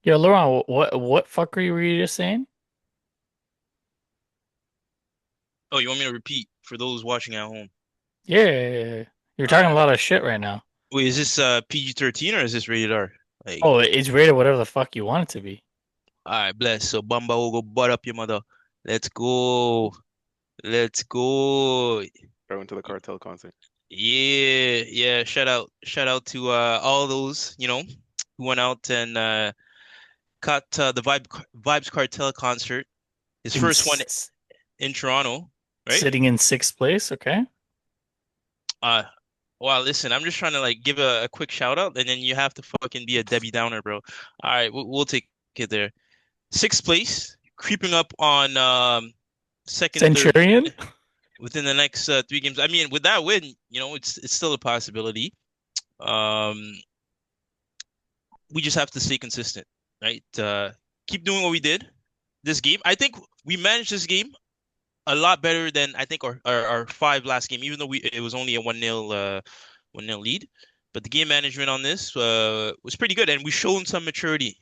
Yo, Laurent, what fuckery were you just saying? Oh, you want me to repeat for those watching at home? Yeah, you're talking a Uh, lot of shit right now. wait, is this PG-13 or is this rated R? Like, Oh, it's rated whatever the fuck you want it to be. all right, bless. So Bamba will go butt up your mother. Let's go. Let's go. I went to the Cartel concert. Yeah, yeah. Shout out to all those, who went out and caught the Vibes Cartel concert. His In first one s in Toronto, right? Sitting in sixth place, okay? Uh, wow, listen, I'm just trying to like give a quick shout out, and then you have to fucking be a Debbie Downer, bro. All right, we'll take it there. Sixth place, creeping up on second, third Centurion? within the next three games. I mean, with that win, it's still a possibility. Um, we just have to stay consistent, right? Keep doing what we did this game. I think we managed this game a lot better than I think our five last game, even though it was only a 1-0 lead. But the game management on this was pretty good, and we shown some maturity,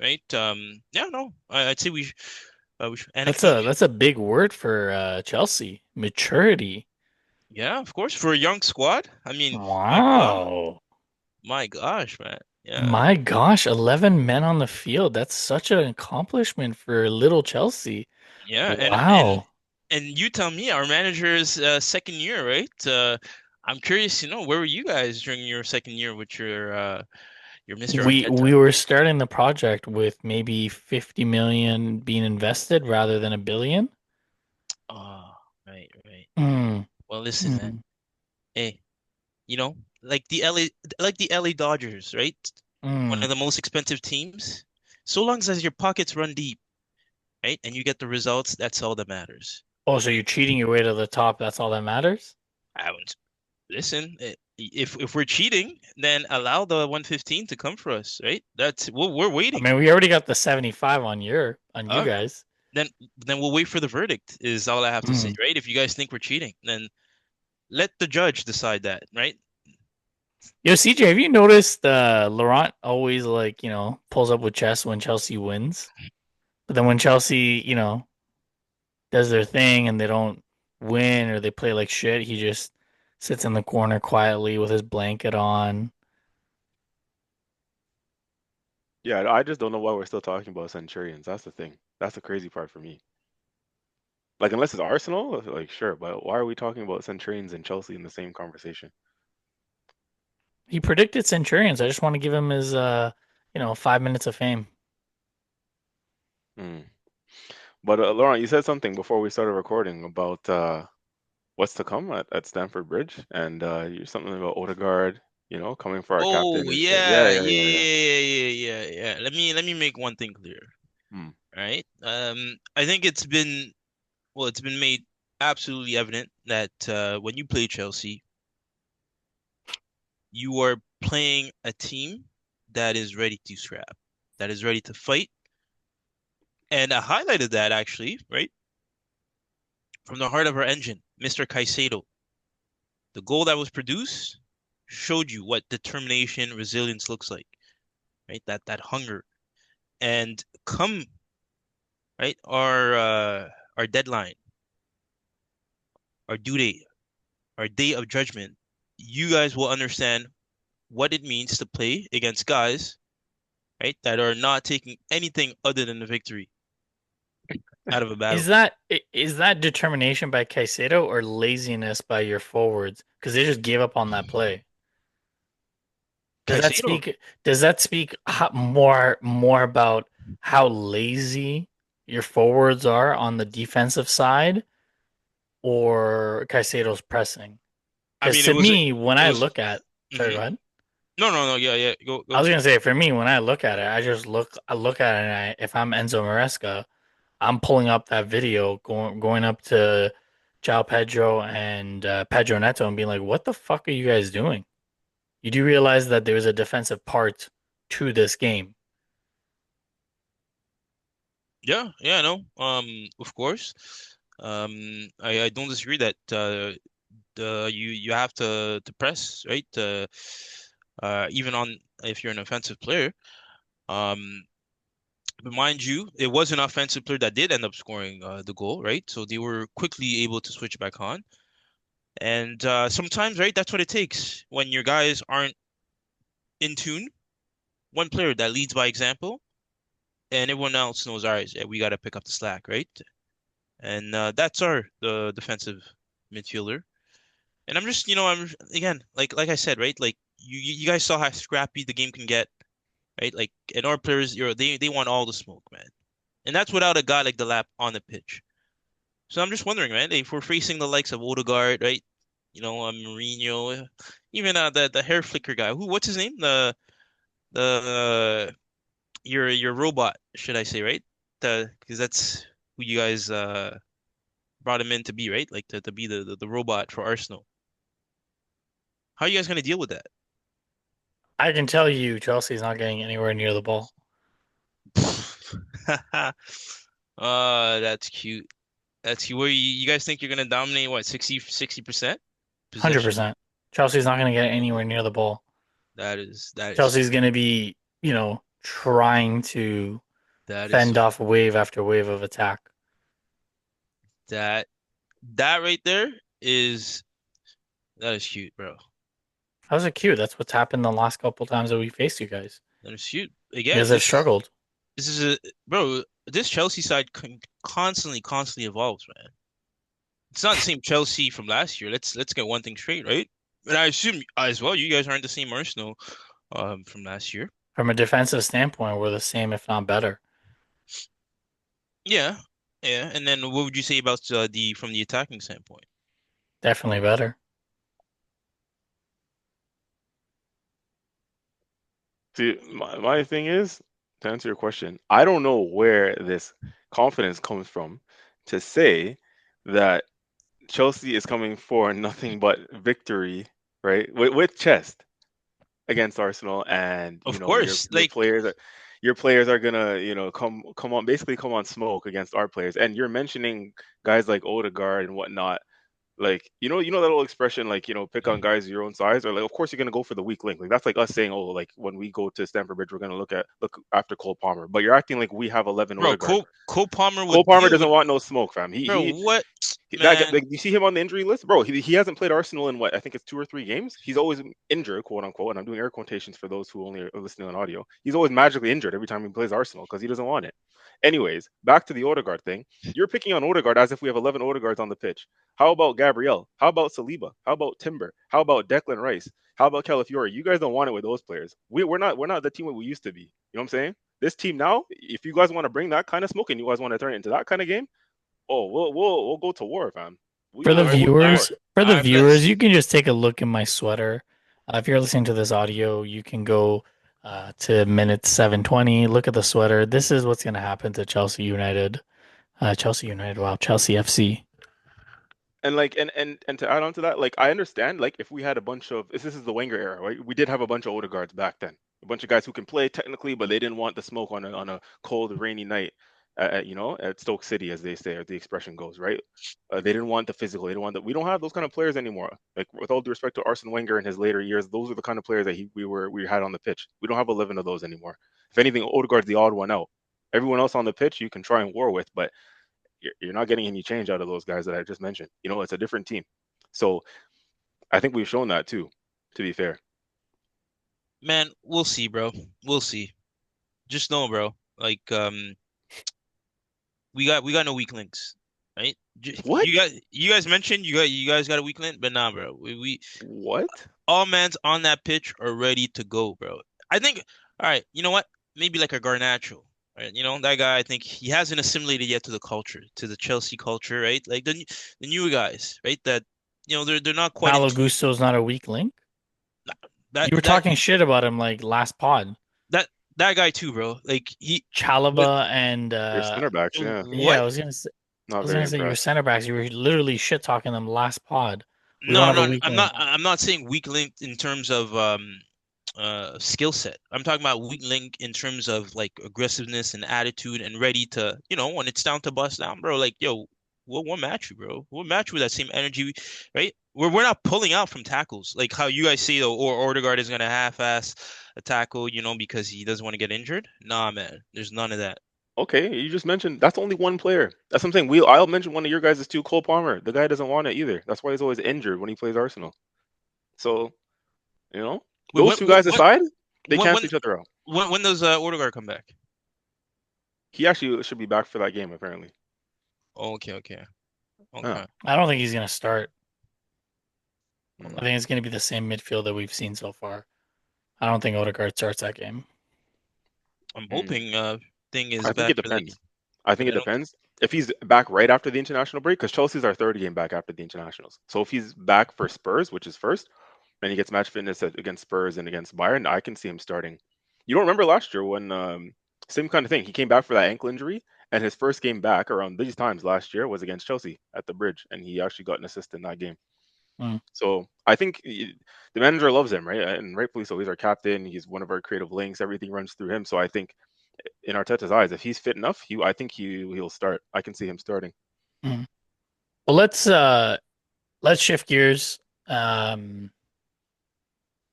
right? Yeah, no, I'd say and That's a big word for Chelsea. Maturity. yeah, of course, for a young squad. I mean, Wow. my gosh, man, yeah, My gosh, 11 men on the field. That's such an accomplishment for little Chelsea. yeah, Wow. and you tell me, our manager's second year, right? I'm curious to know where were you guys during your second year with your Mr. Arteta? We were starting the project with maybe 50 million being invested rather than a billion. Oh, right, right. Mm, Well, listen, man. mm, Hey, like the LA Dodgers, right? One mm. of the most expensive teams. So long as your pockets run deep, right? And you get the results, that's all that matters. Oh, so you're cheating your way to the top. That's all that matters? I would listen. If we're cheating, then allow the 115 to come for us, right? That's we're I waiting. mean, we already got the 75 on you Uh, guys. then then we'll wait for the verdict, is all I have to say, Mm. right? If you guys think we're cheating, then let the judge decide that, right? Yo, CJ, have you noticed Laurent always pulls up with chess when Chelsea wins? But then when Chelsea, does their thing and they don't win or they play like shit, he just sits in the corner quietly with his blanket on. Yeah, I just don't know why we're still talking about Centurions. That's the thing. That's the crazy part for me. Like, unless it's Arsenal, like sure, but why are we talking about Centurions and Chelsea in the same conversation? He predicted Centurions. I just want to give him his 5 minutes of fame. Hmm. But Laurent, you said something before we started recording about what's to come at Stamford Bridge, and something about Odegaard, coming for our captain Oh and shit. Yeah, yeah, yeah, yeah, yeah, yeah. yeah, yeah, yeah, yeah. Let me make one thing clear, Hmm. right? I think it's been made absolutely evident that when you play Chelsea, you are playing a team that is ready to scrap, that is ready to fight. And I highlighted that actually, right? From the heart of our engine, Mr. Caicedo. The goal that was produced showed you what determination, resilience looks like, right? That hunger. And come, right, our deadline, our due date, our day of judgment, you guys will understand what it means to play against guys, right, that are not taking anything other than the victory out of a battle. Is that determination by Caicedo or laziness by your forwards? Because they just gave up on that play. Does that Caicedo, speak does that speak more about how lazy your forwards are on the defensive side or Caicedo's pressing? I Because mean, to me, when it I was, look at sorry, mhm. go ahead. No, no, no, yeah, yeah, I go, was keep gonna going. say for me, when I look at it, I look at it and if I'm Enzo Maresca, I'm pulling up that video going up to João Pedro and Pedro Neto and being like, "What the fuck are you guys doing? You do realize that there's a defensive part to this game." Yeah, yeah, no, of course. I don't disagree that you have to press, right? Even on if you're an offensive player. Um, But mind you, it was an offensive player that did end up scoring the goal, right? So they were quickly able to switch back on. And sometimes, right, that's what it takes when your guys aren't in tune. One player that leads by example, and everyone else knows, all right, yeah, we got to pick up the slack, right? And that's the defensive midfielder. And I'm just, I'm again, like I said, right? Like you guys saw how scrappy the game can get, right? Like, and our players, they want all the smoke, man. And that's without a guy like Delap on the pitch. So I'm just wondering, man, if we're facing the likes of Odegaard, right? Mourinho, even the hair flicker guy. What's his name? The your robot, should I say, right? Because that's who you guys brought him in to be, right? Like to be the robot for Arsenal. How are you guys gonna deal with that? I can tell you, Chelsea's not getting anywhere near the ball. That's cute. That's cute. Where you guys think you're gonna dominate what, 60% possession? 100%. Chelsea's not going to get anywhere near the ball. That is Chelsea's going to be, trying to that is fend off wave after wave of attack. that that right there is that is cute, bro. How's it cute? That's what's happened the last couple times that we faced you guys. That is cute. You Again, guys have struggled. this is a bro. This Chelsea side constantly evolves, man. It's not the same Chelsea from last year. Let's get one thing straight, right? And I assume as well, you guys aren't the same Arsenal from last year. From a defensive standpoint, we're the same, if not better. Yeah, yeah. And then what would you say about the from the attacking standpoint? Definitely better. See, my thing is, to answer your question, I don't know where this confidence comes from to say that Chelsea is coming for nothing but victory, right? With chest against Arsenal, and Of your course, your players are gonna come on, basically come on smoke against our players. And you're mentioning guys like Odegaard and whatnot. Like, that old expression, like, pick on guys your own size, or like, of course you're gonna go for the weak link. Like, that's like us saying, oh, like when we go to Stamford Bridge, we're gonna look after Cole Palmer. But you're acting like we have 11 bro. Odegaard. Cole Palmer Cole would Palmer deal doesn't with want no smoke, fam. bro. What That man, like, you see him on the injury list, bro. He hasn't played Arsenal in what I think it's 2 or 3 games. He's always injured, quote unquote. And I'm doing air quotations for those who only are listening on audio. He's always magically injured every time he plays Arsenal because he doesn't want it. Anyways, back to the Odegaard thing. You're picking on Odegaard as if we have 11 Odegaards on the pitch. How about Gabriel? How about Saliba? How about Timber? How about Declan Rice? How about Calafiori? You guys don't want it with those players. We're not the team that we used to be. You know what I'm saying? This team now, if you guys want to bring that kind of smoke and you guys want to turn it into that kind of game, oh, we'll go to war, fam. For the We'll go to war. viewers, for the all right, let's. viewers, you can just take a look in my sweater. If you're listening to this audio, you can go to minute 720. Look at the sweater. This is what's going to happen to Chelsea United. Chelsea United. Wow, Chelsea FC. And like and to add on to that, like I understand, like if we had a bunch of this is the Wenger era, right? We did have a bunch of Odegaards back then, a bunch of guys who can play technically, but they didn't want the smoke on a cold, rainy night, at Stoke City, as they say, or the expression goes, right? They didn't want the physical. They didn't want that. We don't have those kind of players anymore. Like with all due respect to Arsene Wenger in his later years, those are the kind of players that we had on the pitch. We don't have 11 of those anymore. If anything, Odegaard's the odd one out. Everyone else on the pitch you can try and war with, but you're not getting any change out of those guys that I just mentioned. It's a different team. So I think we've shown that too, to be fair. Man, we'll see, bro. We'll see. Just know, bro. Like, we got no weak links, right? What? You guys mentioned you guys got a weak link, but nah, bro. We What? all men's on that pitch are ready to go, bro. I think. All right, you know what? Maybe like a Garnacho, right? That guy. I think he hasn't assimilated yet to the culture, to the Chelsea culture, right? Like the newer guys, right? That they're not quite Malo into Gusto's not a weak link. that You were that talking shit about him like last pod. that that guy too, bro. Like what Chalaba and Your center backs, yeah. yeah, what? I Not was very gonna say your impressed. center backs. You were literally shit talking them last pod. We don't No, have a no, weak I'm link. not. I'm not saying weak link in terms of skill set. I'm talking about weak link in terms of like aggressiveness and attitude and ready to, when it's down to bust down, bro. Like, yo, we'll match you, bro. We'll match you with that same energy, right? We're not pulling out from tackles like how you guys say, or Odegaard is gonna half-ass a tackle, because he doesn't want to get injured. Nah, man, there's none of that. Okay, you just mentioned that's only one player. That's what I'm saying. I'll mention one of your guys too, Cole Palmer. The guy doesn't want it either. That's why he's always injured when he plays Arsenal. So, you know, Wait, those two guys aside, they when cancel when each other out. when does Odegaard come back? He actually should be back for that game, apparently. Oh, okay, okay, Yeah. okay. I don't think he's gonna start. I Mm. think it's gonna be the same midfield that we've seen so far. I don't think Odegaard starts that game. I'm Mm. hoping thing is I think it back for the game, depends. I think but it I don't. depends. If he's back right after the international break, because Chelsea's our third game back after the internationals. So if he's back for Spurs, which is first, and he gets match fitness against Spurs and against Bayern, I can see him starting. You don't remember last year when same kind of thing. He came back for that ankle injury, and his first game back around these times last year was against Chelsea at the Bridge, and he actually got an assist in that game. Mm, So I think the manager loves him, right? And rightfully so. He's our captain. He's one of our creative links. Everything runs through him. So I think in Arteta's eyes, if he's fit enough, I think he'll start. I can see him starting. mm. Well, let's shift gears. Um,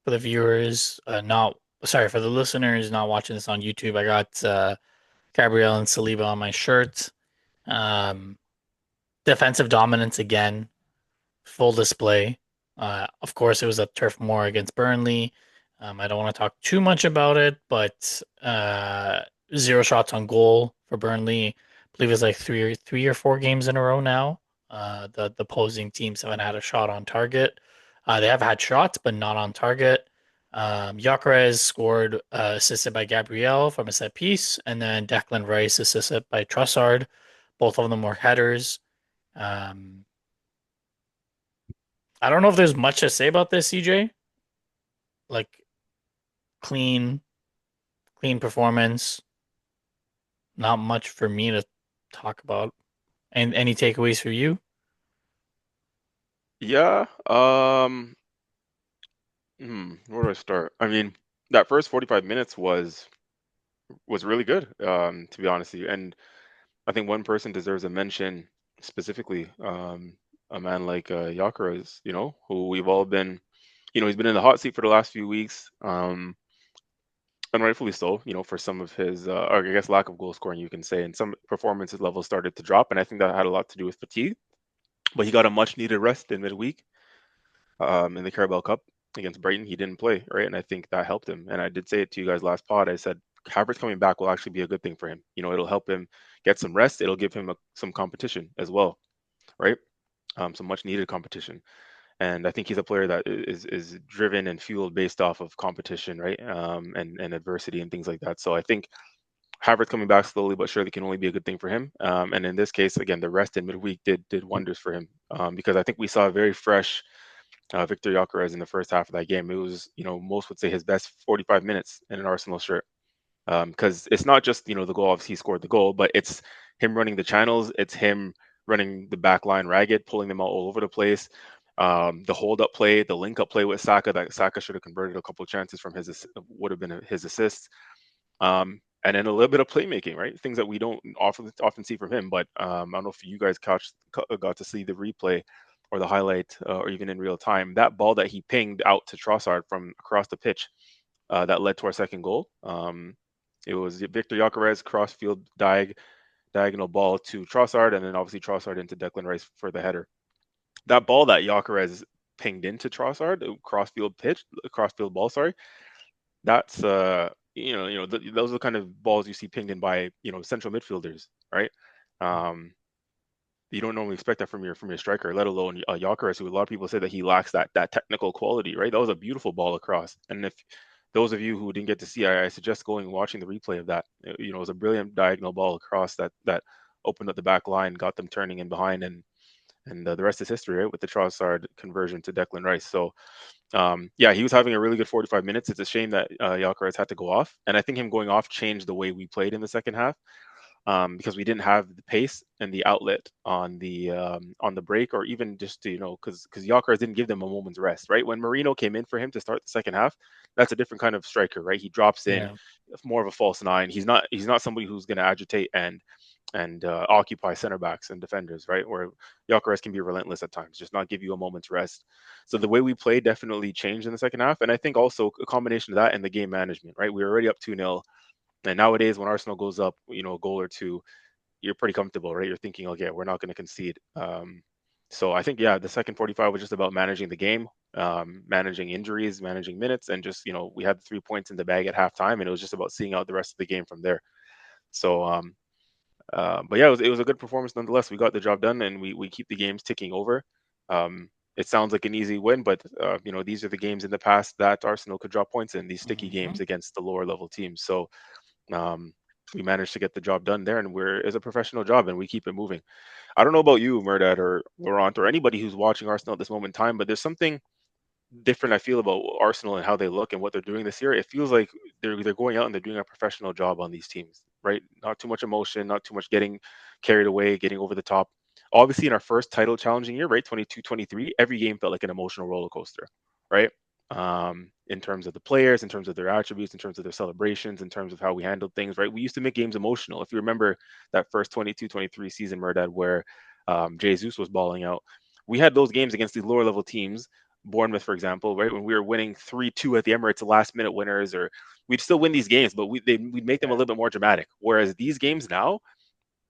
for the viewers, not sorry for the listeners not watching this on YouTube. I got Gabriel and Saliba on my shirt. Um, Defensive dominance again, full display. Of course, it was a turf war against Burnley. I don't want to talk too much about it, but zero shots on goal for Burnley. I believe it's like three or four games in a row now. The opposing teams haven't had a shot on target. They have had shots, but not on target. Gyökeres scored, assisted by Gabriel from a set piece, and then Declan Rice assisted by Trossard. Both of them were headers. Um, I don't know if there's much to say about this, CJ. Like clean, clean performance. Not much for me to talk about. And any takeaways for you? Yeah. Where do I start? I mean, that first 45 minutes was really good. To be honest with you, and I think one person deserves a mention specifically. A man like Gyökeres, who we've all been, he's been in the hot seat for the last few weeks. And rightfully so, for some of his, or I guess lack of goal scoring, you can say, and some performances levels started to drop, and I think that had a lot to do with fatigue. But he got a much needed rest in midweek, in the Carabao Cup against Brighton. He didn't play, right, and I think that helped him. And I did say it to you guys last pod. I said Havertz coming back will actually be a good thing for him. It'll help him get some rest. It'll give him some competition as well, right? Some much needed competition. And I think he's a player that is driven and fueled based off of competition, right? And adversity and things like that. So I think Havertz coming back slowly but surely can only be a good thing for him. And in this case, again, the rest in midweek did wonders for him, because I think we saw a very fresh Victor Gyökeres in the first half of that game. It was, most would say his best 45 minutes in an Arsenal shirt. Because it's not just, the goal, obviously he scored the goal, but it's him running the channels. It's him running the back line ragged, pulling them all over the place. The hold up play, the link up play with Saka, that Saka should have converted a couple of chances from would have been his assists. And then a little bit of playmaking, right? Things that we don't often see from him. But I don't know if you guys got to see the replay or the highlight, or even in real time. That ball that he pinged out to Trossard from across the pitch, that led to our second goal. It was Victor Gyökeres crossfield diagonal ball to Trossard, and then obviously Trossard into Declan Rice for the header. That ball that Gyökeres pinged into Trossard, crossfield ball, sorry. That's those are the kind of balls you see pinged in by central midfielders, right? Um, you don't normally expect that from your striker, let alone Gyökeres, who a lot of people say that he lacks that technical quality, right? That was a beautiful ball across, and if those of you who didn't get to see, I suggest going and watching the replay of that. It was a brilliant diagonal ball across that opened up the back line, got them turning in behind, and the rest is history, right? With the Trossard conversion to Declan Rice. So yeah, he was having a really good 45 minutes. It's a shame that Gyökeres had to go off, and I think him going off changed the way we played in the second half, because we didn't have the pace and the outlet on the break, or even just to, because Gyökeres didn't give them a moment's rest, right? When Marino came in for him to start the second half, that's a different kind of striker, right? He drops in Yeah. more of a false nine. He's not somebody who's going to agitate and and occupy center backs and defenders, right? Where Gyökeres can be relentless at times, just not give you a moment's rest. So the way we play definitely changed in the second half, and I think also a combination of that and the game management, right? We were already up 2-0, and nowadays when Arsenal goes up, a goal or two, you're pretty comfortable, right? You're thinking, okay, we're not going to concede. So I think, yeah, the second 45 was just about managing the game, managing injuries, managing minutes, and just, we had the 3 points in the bag at halftime, and it was just about seeing out the rest of the game from there. So, but yeah, it was a good performance nonetheless. We got the job done, and we keep the games ticking over. It sounds like an easy win, but these are the games in the past that Arsenal could drop points in, these sticky Mm-hmm. games against the lower level teams. So um, we managed to get the job done there, and it's a professional job, and we keep it moving. I don't know about you, Merdad or Laurent, or anybody who's watching Arsenal at this moment in time, but there's something different I feel about Arsenal and how they look and what they're doing this year. It feels like they're going out and they're doing a professional job on these teams, right? Not too much emotion, not too much getting carried away, getting over the top. Obviously, in our first title challenging year, right, 22-23, every game felt like an emotional roller coaster, right? In terms of the players, in terms of their attributes, in terms of their celebrations, in terms of how we handled things, right? We used to make games emotional. If you remember that first 22-23 season, Merdad, where Jesus was balling out, we had those games against these lower level teams, Bournemouth, for example, right? When we were winning 3-2 at the Emirates, last minute winners, or we'd still win these games, but we'd make them a Yeah. little bit more dramatic. Whereas these games now,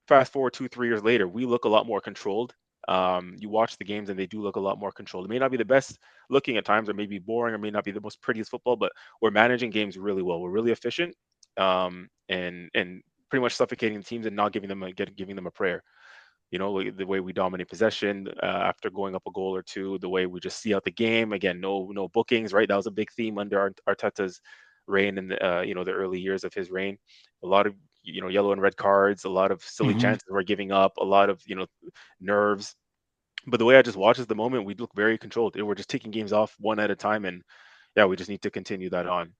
fast forward 2, 3 years later, we look a lot more controlled. You watch the games and they do look a lot more controlled. It may not be the best looking at times, or maybe boring, or may not be the most prettiest football, but we're managing games really well. We're really efficient, and pretty much suffocating teams and not giving them a prayer. The way we dominate possession after going up a goal or two, the way we just see out the game. Again, no bookings, right? That was a big theme under Arteta's reign in the early years of his reign. A lot of yellow and red cards, a lot of silly Mm-hmm. chances we're giving up, a lot of nerves. But the way I just watch at the moment, we look very controlled. We're just taking games off one at a time, and yeah, we just need to continue that on.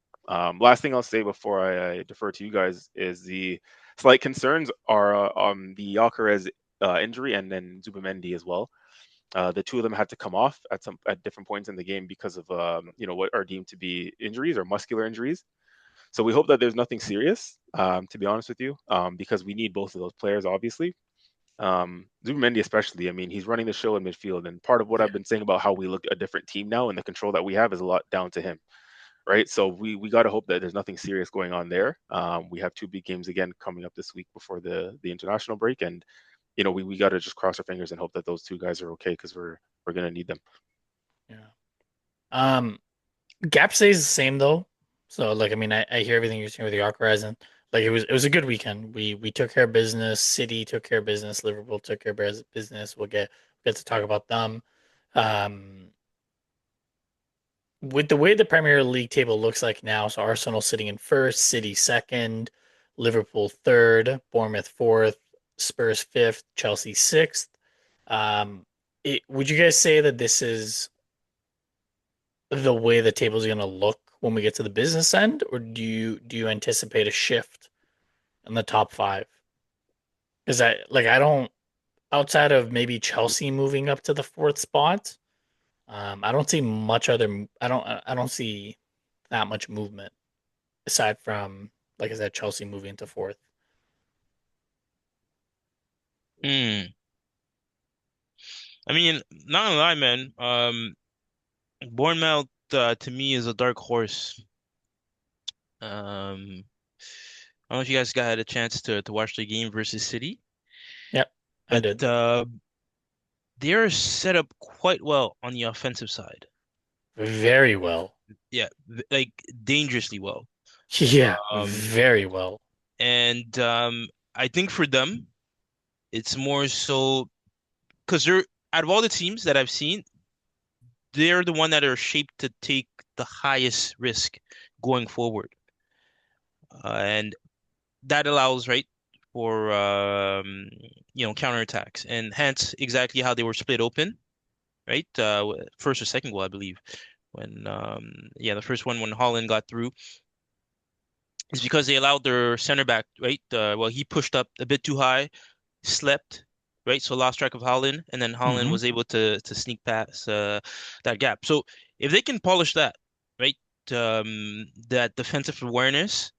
Last thing I'll say before I defer to you guys is the slight concerns are the Gyökeres injury and then Zubamendi as well. The two of them had to come off at different points in the game because of what are deemed to be injuries or muscular injuries. So we hope that there's nothing serious. To be honest with you, because we need both of those players, obviously. Zubamendi especially. I mean, he's running the show in midfield, and part of what Yeah. I've been saying about how we look a different team now and the control that we have is a lot down to him, right? So we got to hope that there's nothing serious going on there. We have two big games again coming up this week before the international break, and we got to just cross our fingers and hope that those two guys are okay because we're gonna need them. Yeah. Gap stays the same though. So like I mean I hear everything you're saying with the Arc Horizon. Like it was a good weekend. We took care of business. City took care of business. Liverpool took care of business. We'll get to talk about them. Um, with the way the Premier League table looks like now, so Arsenal sitting in first, City second, Liverpool third, Bournemouth fourth, Spurs fifth, Chelsea sixth. Um, would you guys say that this is the way the table is going to look when we get to the business end, or do you anticipate a shift in the top five? Because I don't, outside of maybe Chelsea moving up to the fourth spot, I don't see much other. I don't see that much movement aside from, like I said, Chelsea moving to fourth. Hmm. I mean, not gonna lie, man. Bournemouth to me is a dark horse. I don't know if you guys got a chance to watch the game versus City, Yep, I but did they're set up quite well on the offensive side. very well. Yeah, like dangerously well. Yeah, Um, very well. and I think for them, it's more so because they're out of all the teams that I've seen, they're the one that are shaped to take the highest risk going forward. And that allows, right, for counterattacks, and hence exactly how they were split open, right? First or second goal, I believe, when the first one when Haaland got through is because they allowed their center back, right? Well, he pushed up a bit too high, slept, right? So lost track of Haaland, and then Haaland Hmm. was able to sneak past that gap. So if they can polish that, right, that defensive awareness,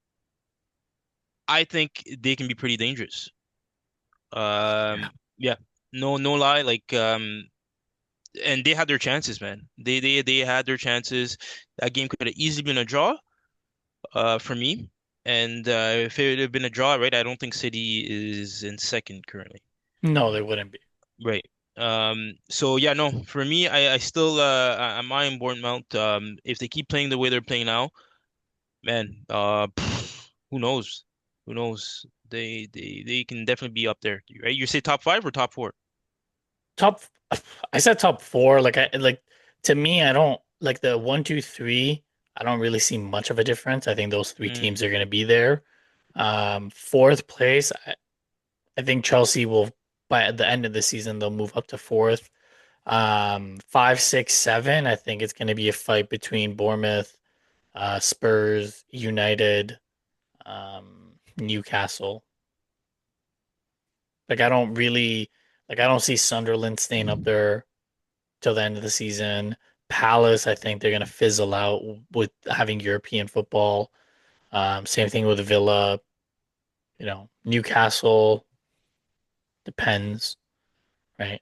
I think they can be pretty dangerous. Yeah, no lie, like and they had their chances, man. They had their chances. That game could have easily been a draw, for me. And if it had been a draw, right, I don't think City is in second currently. No, they wouldn't be. Right. So yeah, no, for me, I still I'm eyeing Bournemouth. If they keep playing the way they're playing now, man, who knows? Who knows? They can definitely be up there, right? You say top five or top four? Top, I said top four. Like to me, I don't like the one, two, three. I don't really see much of a difference. I think those three Mm, teams are going to be there. Fourth place, I think Chelsea will by the end of the season they'll move up to fourth. Five, six, seven. I think it's going to be a fight between Bournemouth, Spurs, United, Newcastle. Like I don't really I don't see Sunderland staying up there till the end of the season. Palace, I think they're gonna fizzle out with having European football. Same thing with Villa. Newcastle depends, right?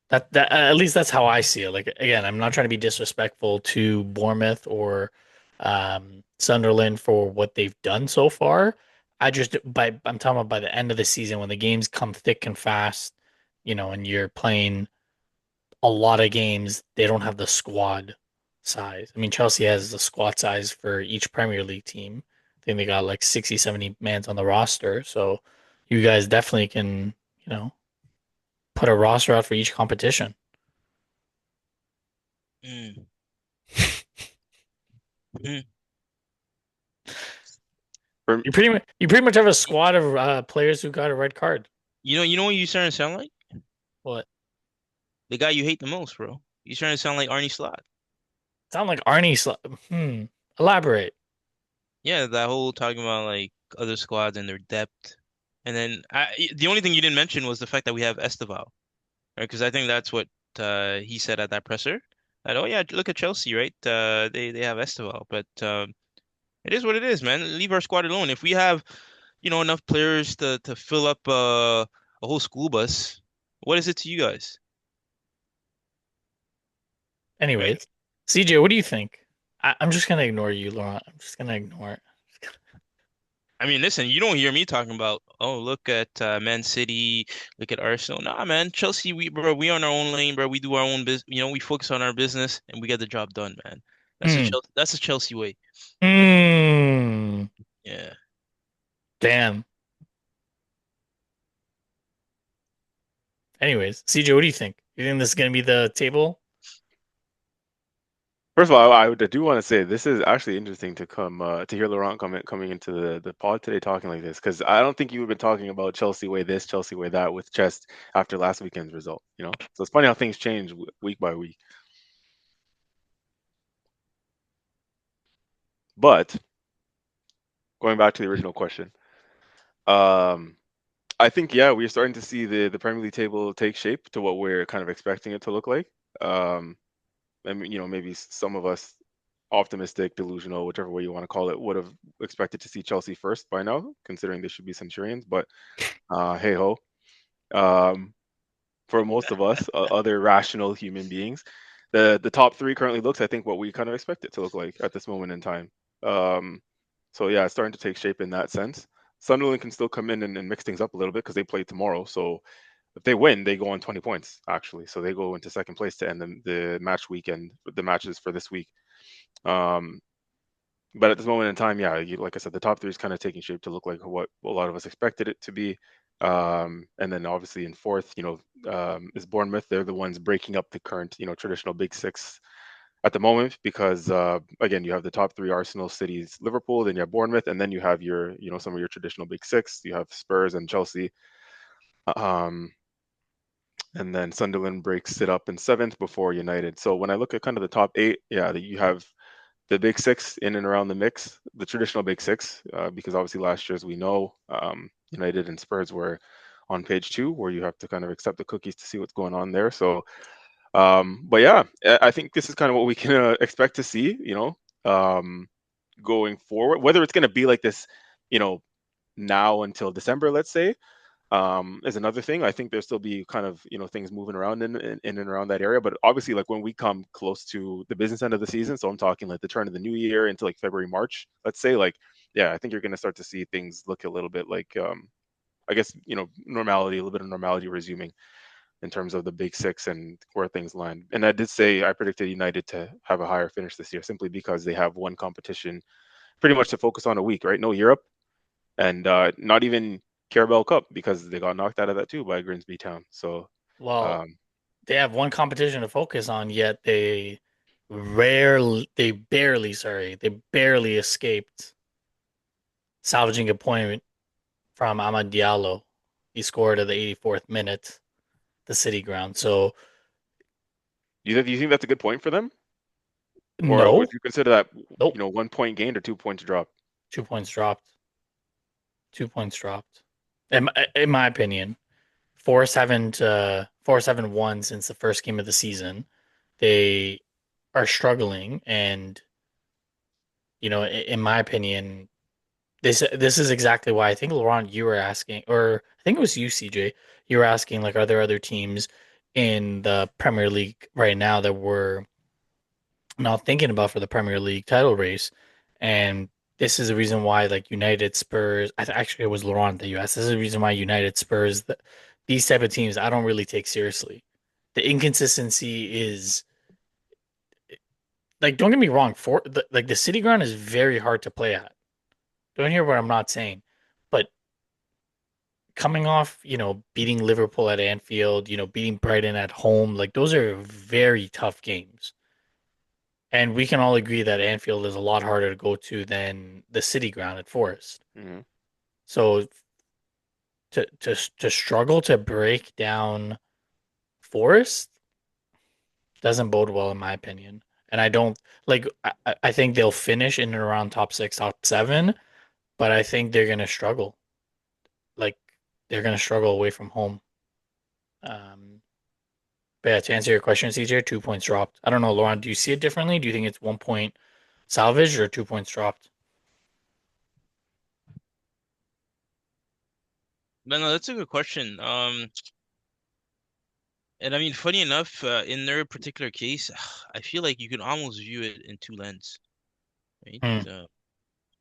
That at least that's how I see it. Like again, I'm not trying to be disrespectful to Bournemouth or Sunderland for what they've done so far. I'm talking about by the end of the season when the games come thick and fast, and you're playing a lot of games, they don't have the squad size. I mean, Chelsea has the squad size for each Premier League team. I think they got like 60, 70 mans on the roster. So you guys definitely can, put a roster out for each competition. mm, mm. For, You pretty much have a squad of players who got a red card. You know what you starting to sound like? What? The guy you hate the most, bro. You starting to sound like Arnie Slot. Sound like Arnie. Elaborate. Yeah, that whole talking about like other squads and their depth. And then the only thing you didn't mention was the fact that we have Esteval, right? Because I think that's what he said at that presser. That, oh yeah, look at Chelsea, right? They have Esteval, but it is what it is, man. Leave our squad alone. If we have, enough players to fill up a whole school bus, what is it to you guys, right? Anyways, CJ, what do you think? I'm just gonna ignore you, Laurent. I'm just gonna ignore it. I mean, listen, you don't hear me talking about, oh, look at Man City, look at Arsenal. Nah, man, Chelsea, we on our own lane, bro. We do our own business. We focus on our business and we get the job done, man. Hmm. That's a Chelsea way. Hmm. Yeah. Damn. Anyways, CJ, what do you think? You think this is gonna be the table? First of all, I do want to say this is actually interesting to to hear Laurent coming into the pod today talking like this because I don't think you would have been talking about Chelsea way this, Chelsea way that with just after last weekend's result. So it's funny how things change week by week. But going back to the original question, um, I think yeah, we're starting to see the Premier League table take shape to what we're kind of expecting it to look like. Um, I mean, maybe some of us optimistic, delusional, whichever way you want to call it, would have expected to see Chelsea first by now, considering they should be Centurions. But hey ho, um, for most of us, other rational human beings, the top three currently looks, I think, what we kind of expect it to look like at this moment in time. Um, so yeah, it's starting to take shape in that sense. Sunderland can still come in and mix things up a little bit because they play tomorrow. So if they win, they go on 20 points actually. So they go into second place to end the match weekend, the matches for this week. Um, but at this moment in time, yeah, like I said, the top three is kind of taking shape to look like what a lot of us expected it to be. And then obviously in fourth, is Bournemouth. They're the ones breaking up the current, traditional Big Six at the moment because again, you have the top three: Arsenal, Cities, Liverpool. Then you have Bournemouth, and then you have your, some of your traditional Big Six. You have Spurs and Chelsea. Um, and then Sunderland breaks it up in seventh before United. So when I look at kind of the top eight, yeah, you have the big six in and around the mix, the traditional big six, because obviously last year, as we know, United and Spurs were on page two, where you have to kind of accept the cookies to see what's going on there. So, but yeah, I think this is kind of what we can expect to see, going forward. Whether it's going to be like this, now until December, let's say, is another thing. I think there'll still be kind of, things moving around in and around that area. But obviously, like when we come close to the business end of the season, so I'm talking like the turn of the new year into like February, March, let's say, like, yeah, I think you're going to start to see things look a little bit like, I guess, normality, a little bit of normality resuming in terms of the big six and where things land. And I did say I predicted United to have a higher finish this year simply because they have one competition pretty much to focus on a week, right? No Europe and not even Carabao Cup because they got knocked out of that too by Grimsby Town. So, Well, um, they have one competition to focus on, yet they barely escaped salvaging a point from Amad Diallo. He scored at the 84th minute, the City ground. So you think that's a good point for them, or no, would you consider that nope, 1 point gained or 2 points dropped? 2 points dropped. 2 points dropped. In my opinion, 4-7 to 4-7-1 since the first game of the season. They are struggling, and in my opinion, this is exactly why I think Laurent, you were asking, or I think it was you, CJ. You were asking like, are there other teams in the Premier League right now that we're not thinking about for the Premier League title race? And this is the reason why, like United, Spurs. Actually, it was Laurent that you asked. This is the reason why United, Spurs, these type of teams, I don't really take seriously. The inconsistency is like, don't get me wrong, like the City ground is very hard to play at. Don't hear what I'm not saying, but coming off, beating Liverpool at Anfield, beating Brighton at home, like those are very tough games. And we can all agree that Anfield is a lot harder to go to than the City ground at Forest. Hmm. So to struggle to break down Forest doesn't bode well in my opinion. And I don't like I think they'll finish in and around top six, top seven, but I think they're gonna struggle. Like they're gonna struggle away from home. Um, But yeah, to answer your question, CJ, 2 points dropped. I don't know, Lauren, do you see it differently? Do you think it's 1 point salvaged or 2 points dropped? But no, that's a good question. And I mean, funny enough, in their particular case, I feel like you can almost view it in two lenses, right? Hmm.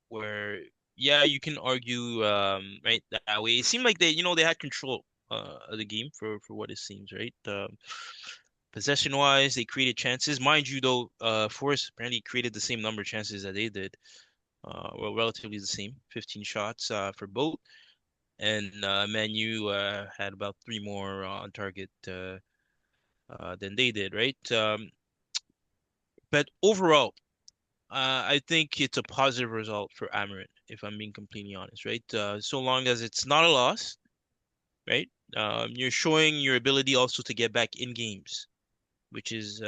Where, yeah, you can argue, right, that way. It seemed like they had control of the game for what it seems, right? Possession wise, they created chances. Mind you, though, Forest apparently created the same number of chances that they did. Well, relatively the same, 15 shots for both. And Man U had about three more on target than they did, right? But overall, I think it's a positive result for Amarin, if I'm being completely honest, right? So long as it's not a loss, right? You're showing your ability also to get back in games, which is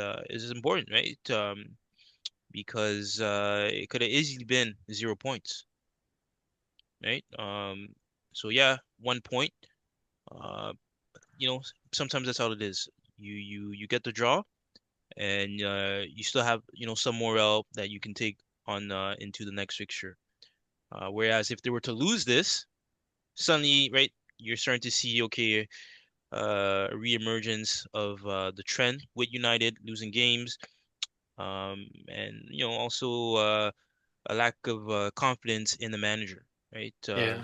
important, right? Because it could have easily been 0 points, right? So yeah, 1 point. Uh, Sometimes that's how it is. You get the draw, and you still have some morale that you can take on into the next fixture. Whereas if they were to lose this, suddenly, right, you're starting to see a reemergence of the trend with United losing games, and also a lack of confidence in the manager, right? Yeah.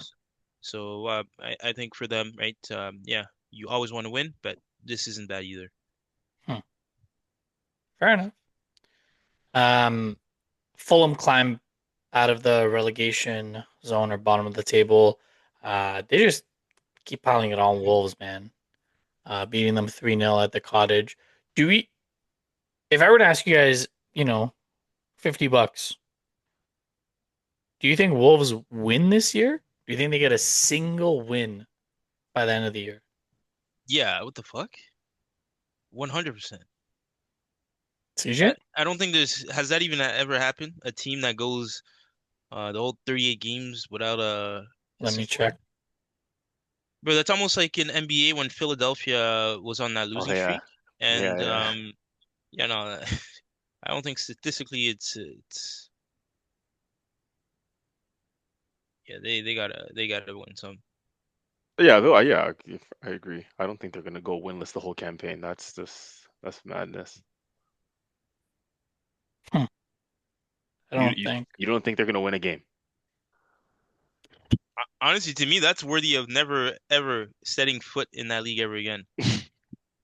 I think for them, right, yeah, you always want to win, but this isn't that either. Hmm. Fair enough. Um, Fulham climb out of the relegation zone or bottom of the table. They just keep piling it on Wolves, man. Beating them 3-0 at the cottage. Do we, if I were to ask you guys, 50 bucks, do you think Wolves win this year? Do you think they get a single win by the end of the year? Yeah, what the fuck? 100%. CJ? I don't think there's has that even ever happened? A team that goes the whole 38 games without a Let me single win? check. Bro, that's almost like in NBA when Philadelphia was on that Oh losing yeah, streak. yeah, And yeah. you know, I don't think statistically it's yeah, they gotta win some. Yeah, though, yeah, I agree. I don't think they're gonna go winless the whole campaign. That's madness. Hmm. I You don't you think. you don't think they're gonna win a game? Honestly, to me, that's worthy of never ever setting foot in that league ever again.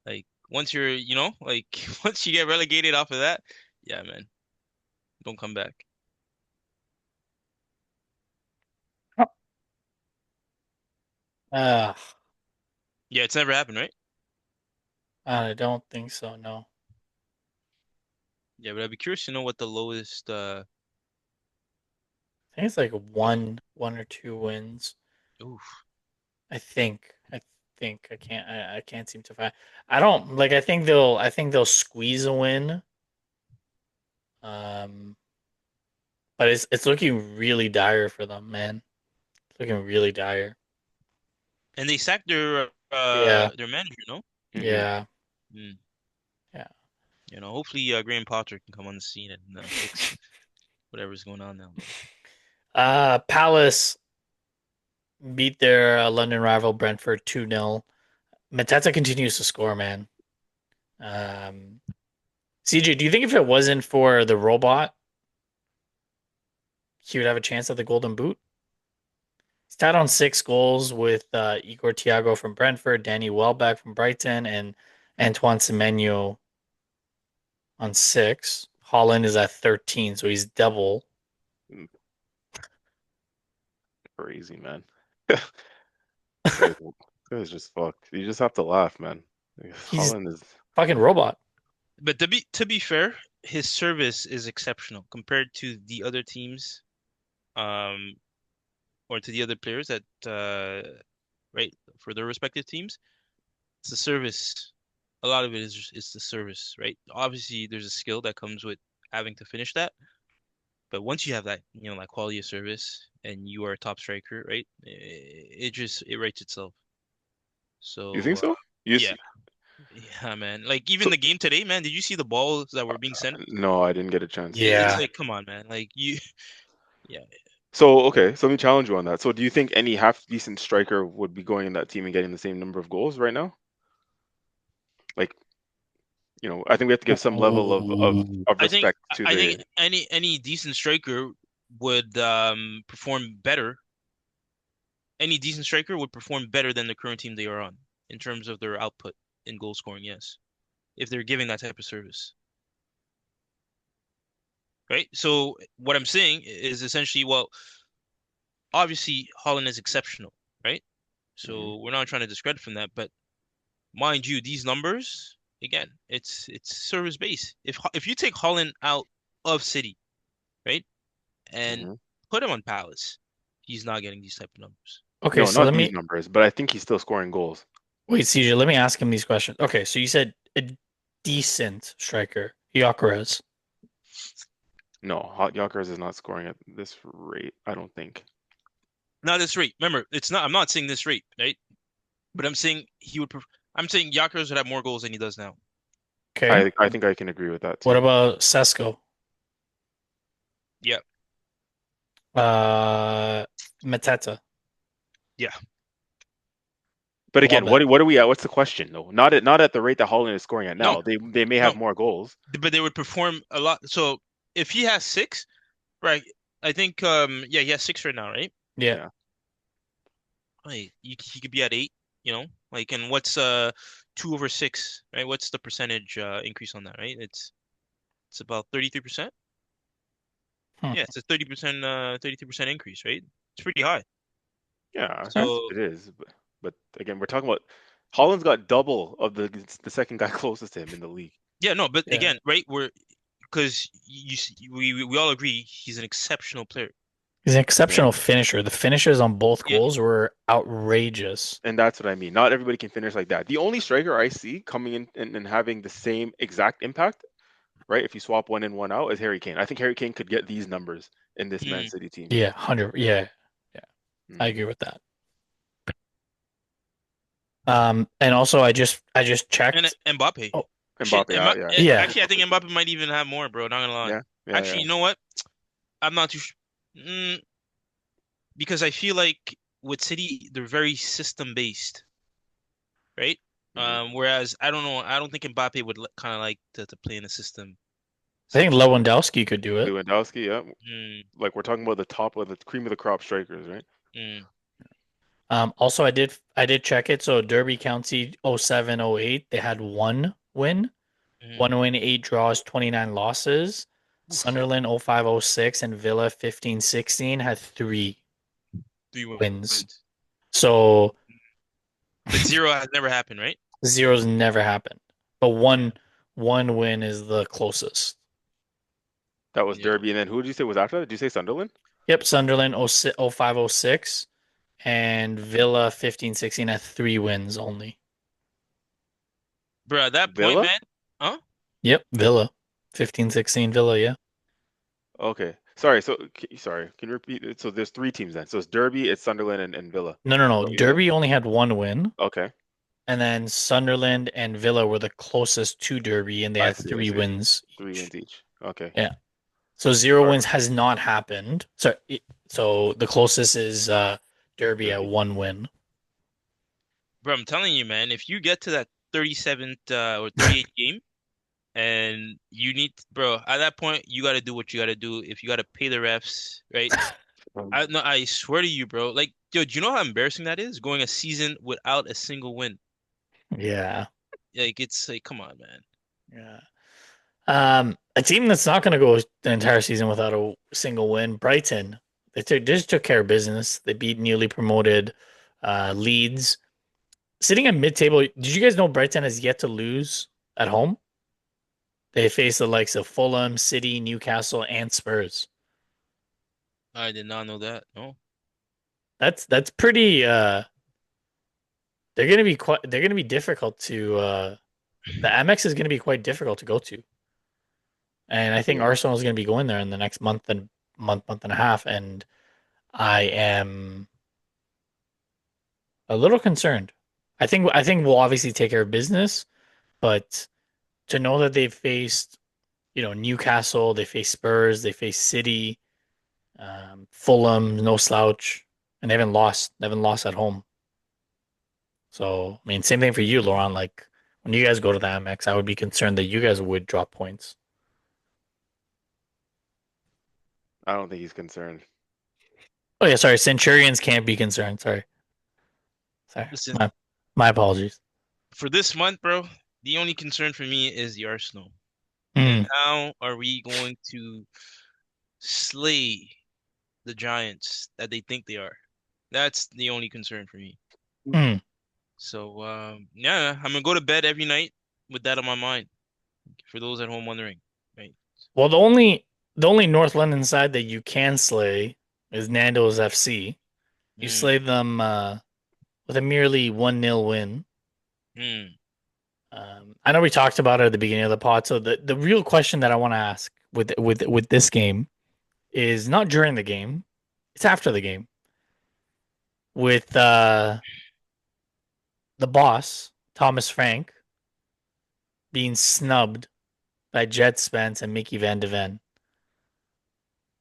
Like once you're, like once you get relegated off of that, yeah, man, don't come back. Uh, Yeah, it's never happened, right? I don't think so. No, Yeah, but I'd be curious to know what the lowest. I think it's like What, one or two wins. oof. I think. I think I can't. I can't seem to find. I don't like. I think they'll squeeze a win. Um, but it's looking really dire for them, man. It's looking really dire. And they sacked their Yeah. manager, no? Hmm. Yeah. Mm. Yeah. Hopefully Graham Potter can come on the scene and fix whatever's going on now, man. Palace beat their London rival Brentford 2-0. Mateta continues to score, man. Um, CJ, do you think if it wasn't for the robot, he would have a chance at the Golden Boot? He's tied on 6 goals with Igor Thiago from Brentford, Danny Welbeck from Brighton, and Antoine Semenyo on 6. Holland is at 13, so he's double. Crazy, man. Guys, guys just fucked. You just have to laugh, man. Like, He's Holland is. fucking robot. But to be fair, his service is exceptional compared to the other teams, um, or to the other players that right for their respective teams. It's the service. A lot of it is the service, right? Obviously, there's a skill that comes with having to finish that, but once you have that, that quality of service and you are a top striker, right? It writes itself. You think So so? You yeah, see, yeah, man. Like even so the game today, man. Did you see the balls that were being sent? no, I didn't get a chance to. It's Yeah. like, come on, man. Like you, yeah. So okay, so let me challenge you on that. So do you think any half decent striker would be going in that team and getting the same number of goals right now? Like, I think we have to give some level of I think respect to I think the. any decent striker would perform better. Any decent striker would perform better than the current team they are on in terms of their output in goal scoring, yes. If they're giving that type of service. Right? So what I'm saying is essentially, well, obviously Holland is exceptional, right? Mhm. So we're not trying to discredit from that, but mind you, these numbers, again, it's service based. If you take Holland out of City, right, and Mhm. put him on Palace, he's not getting these type of numbers. Okay, No, so not let these me numbers, but I think he's still scoring goals. wait, CJ. Let me ask him these questions. Okay, so you said a decent striker, Gyökeres. No, Hot Yonkers is not scoring at this rate, I don't think. Not this rate. Remember, it's not. I'm not saying this rate, right? But I'm saying I'm saying Gyökeres would have more goals than he does now. Okay. I think I can agree with that What too. about Sesko? Yeah, Uh, Mateta, yeah. But again, Welbeck. what are we at? What's the question though? Not at the rate that Holland is scoring at No, now. They may have no. more goals. But they would perform a lot. So if he has six, right? I think yeah, he has six right now, right? Yeah. Yeah. Like he could be at eight, like and what's 2/6, right? What's the percentage increase on that, right? It's about 33%. Hmm. Yeah, it's a 33% increase, right? It's pretty high. Yeah, So it is. But again, we're talking about Holland's got double of the second guy closest to him in the league. yeah, no, but Yeah. again, right? Because we all agree he's an exceptional player. He's an Yeah. exceptional finisher. The finishes on both Yeah, goals were outrageous. And that's what I mean. Not everybody can finish like that. The only striker I see coming in and having the same exact impact, right? If you swap one in, one out, is Harry Kane. I think Harry Kane could get these numbers in this Man mm. City team. Yeah, 100. Yeah. Yeah. I Hmm. agree with that. And also I just And checked. Mbappe. Oh, Shit, Mbappe, yeah, yeah. actually, I think Mbappe might even have more, bro. Not gonna lie. yeah, yeah, Actually, you know what? I'm not too because I feel like with City, they're very system based, right? Hmm. Whereas I don't know, I don't think Mbappe would kind of like to play in a system I think such as. Lewandowski could do it. Lewandowski, yeah. Mm, Like we're talking about the top of the cream of the crop strikers, right? mm, Also, I did check it. So Derby County 07-08, they had mm. one win, eight draws, 29 losses. Oof, Sunderland 05-06 and Villa 15-16 had three 3 wins. wins. So But zero has never happened, right? zeros never happened. But Yeah, one win is the closest. That was yeah. Derby, and then who did you say was after that? Did you say Sunderland? Yep, Sunderland 05-06 and Villa 15-16 had three wins only. Bro, at that point, Villa? man, huh? Yep, Villa 15-16 Villa, yeah. Okay. Sorry. So sorry. Can you repeat it? So there's three teams then. So it's Derby, it's Sunderland, and Villa. No, no, Is no. that what you said? Derby only had one win, Okay. and then Sunderland and Villa were the closest to Derby, and they I had see. I three see. wins Three each. wins each. Okay. Yeah. So zero All right. wins has not happened. So the closest is Derby at Derby. one win. Bro, I'm telling you, man, if you get to that 37th or 38th game and you need, bro, at that point, you got to do what you got to do. If you got to pay the refs, right? Um, No, I swear to you, bro. Like, yo, do you know how embarrassing that is? Going a season without a single win. Yeah. Like, it's like, come on, man. Yeah. A team that's not going to go the entire season without a single win, Brighton. They just took care of business. They beat newly promoted Leeds. Sitting at mid-table, did you guys know Brighton has yet to lose at home? They face the likes of Fulham, City, Newcastle, and Spurs. I did not know that. No. That's pretty they're gonna be difficult to the Amex is gonna be quite difficult to go to. And I think yeah. Arsenal is gonna be going there in the next month and a half, and I am a little concerned. I think we'll obviously take care of business, but to know that they've faced, Newcastle, they face Spurs, they face City, Fulham, no slouch, and they haven't lost at home. So, I mean, same thing for you, Laurent. Like when you guys go to the Amex, I would be concerned that you guys would drop points. I don't think he's concerned. Oh yeah, sorry. Centurions can't be concerned. Sorry. Listen, My apologies. for this month, bro, the only concern for me is the Arsenal. And Mm, how are we going to slay the Giants that they think they are? That's the only concern for me. mm. So, yeah, I'm gonna go to bed every night with that on my mind. For those at home wondering, right? Well, the only North London side that you can slay is Nando's FC. You Mm, slay them with a merely 1-0 win. mm. I know we talked about it at the beginning of the pod. So the real question that I want to ask with this game is not during the game; it's after the game with the boss Thomas Frank being snubbed by Djed Spence and Mickey Van de Ven.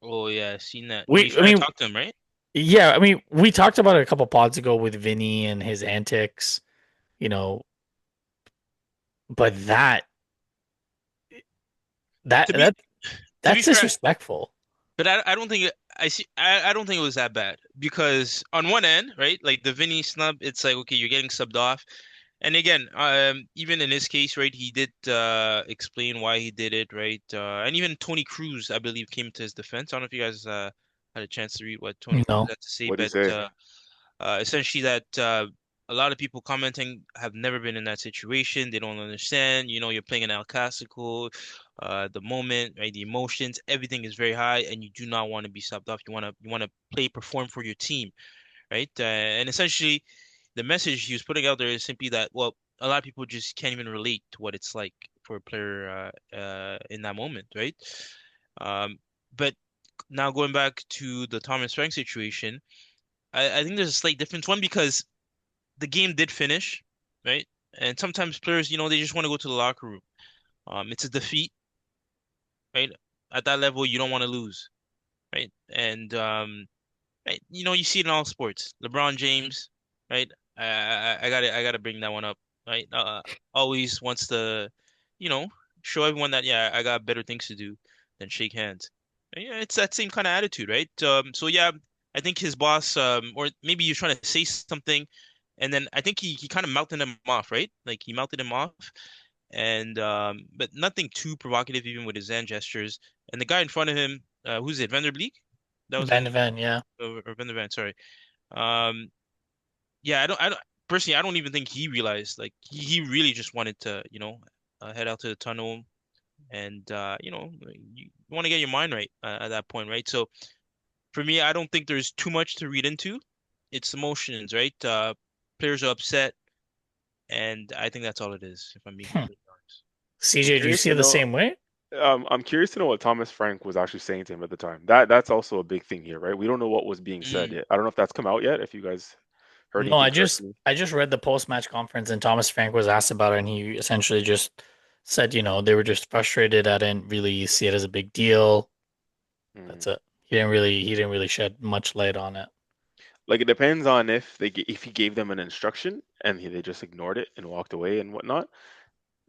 Oh yeah, I've seen that. And you We, I try to mean, talk to him, right? yeah, I mean, we talked about it a couple pods ago with Vinny and his antics, you know, but that that To be that to be that's fair, disrespectful. but I don't think I don't think it was that bad because on one end, right, like the Vinny snub, it's like okay, you're getting subbed off. And again, even in his case, right, he did explain why he did it, right? And even Tony Cruz, I believe, came to his defense. I don't know if you guys had a chance to read what Tony Cruz No. had to say, What do you but say? essentially that a lot of people commenting have never been in that situation. They don't understand. You know, you're playing an El Clasico, the moment, right? The emotions, everything is very high, and you do not want to be subbed off. You want to play, perform for your team, right? And essentially, the message he was putting out there is simply that, well, a lot of people just can't even relate to what it's like for a player in that moment, right? Um, but now going back to the Thomas Frank situation, I think there's a slight difference. One, because the game did finish, right? And sometimes players, they just want to go to the locker room. It's a defeat, right? At that level, you don't want to lose, right? And right? You see it in all sports. LeBron James, right? I gotta bring that one up, right? Always wants to, you know, show everyone that yeah, I got better things to do than shake hands. And, yeah, it's that same kind of attitude, right? So yeah, I think his boss, or maybe you're trying to say something, and then I think he kind of mouthed him off, right? Like he mouthed him off, and but nothing too provocative, even with his hand gestures. And the guy in front of him, who's it? Vanderbeek? That was Van him, de Ven, yeah. or Van der Ven, sorry. Um, yeah, I don't personally, I don't even think he realized. Like he really just wanted to, head out to the tunnel, and you want to get your mind right at that point, right? So for me, I don't think there's too much to read into. It's emotions, right? Players are upset, and I think that's all it is, if I'm being Hmm. completely honest. I'm CJ, do you curious see to it the know. same way? I'm curious to know what Thomas Frank was actually saying to him at the time. That's also a big thing here, right? We don't know what was being said Mm, yet. I don't know if that's come out yet. If you guys heard No, anything I just directly. I just read the post-match conference and Thomas Frank was asked about it and he essentially just said, they were just frustrated. I didn't really see it as a big deal. Hmm. That's it. He didn't really shed much light on it. Like it depends on if he gave them an instruction and they just ignored it and walked away and whatnot.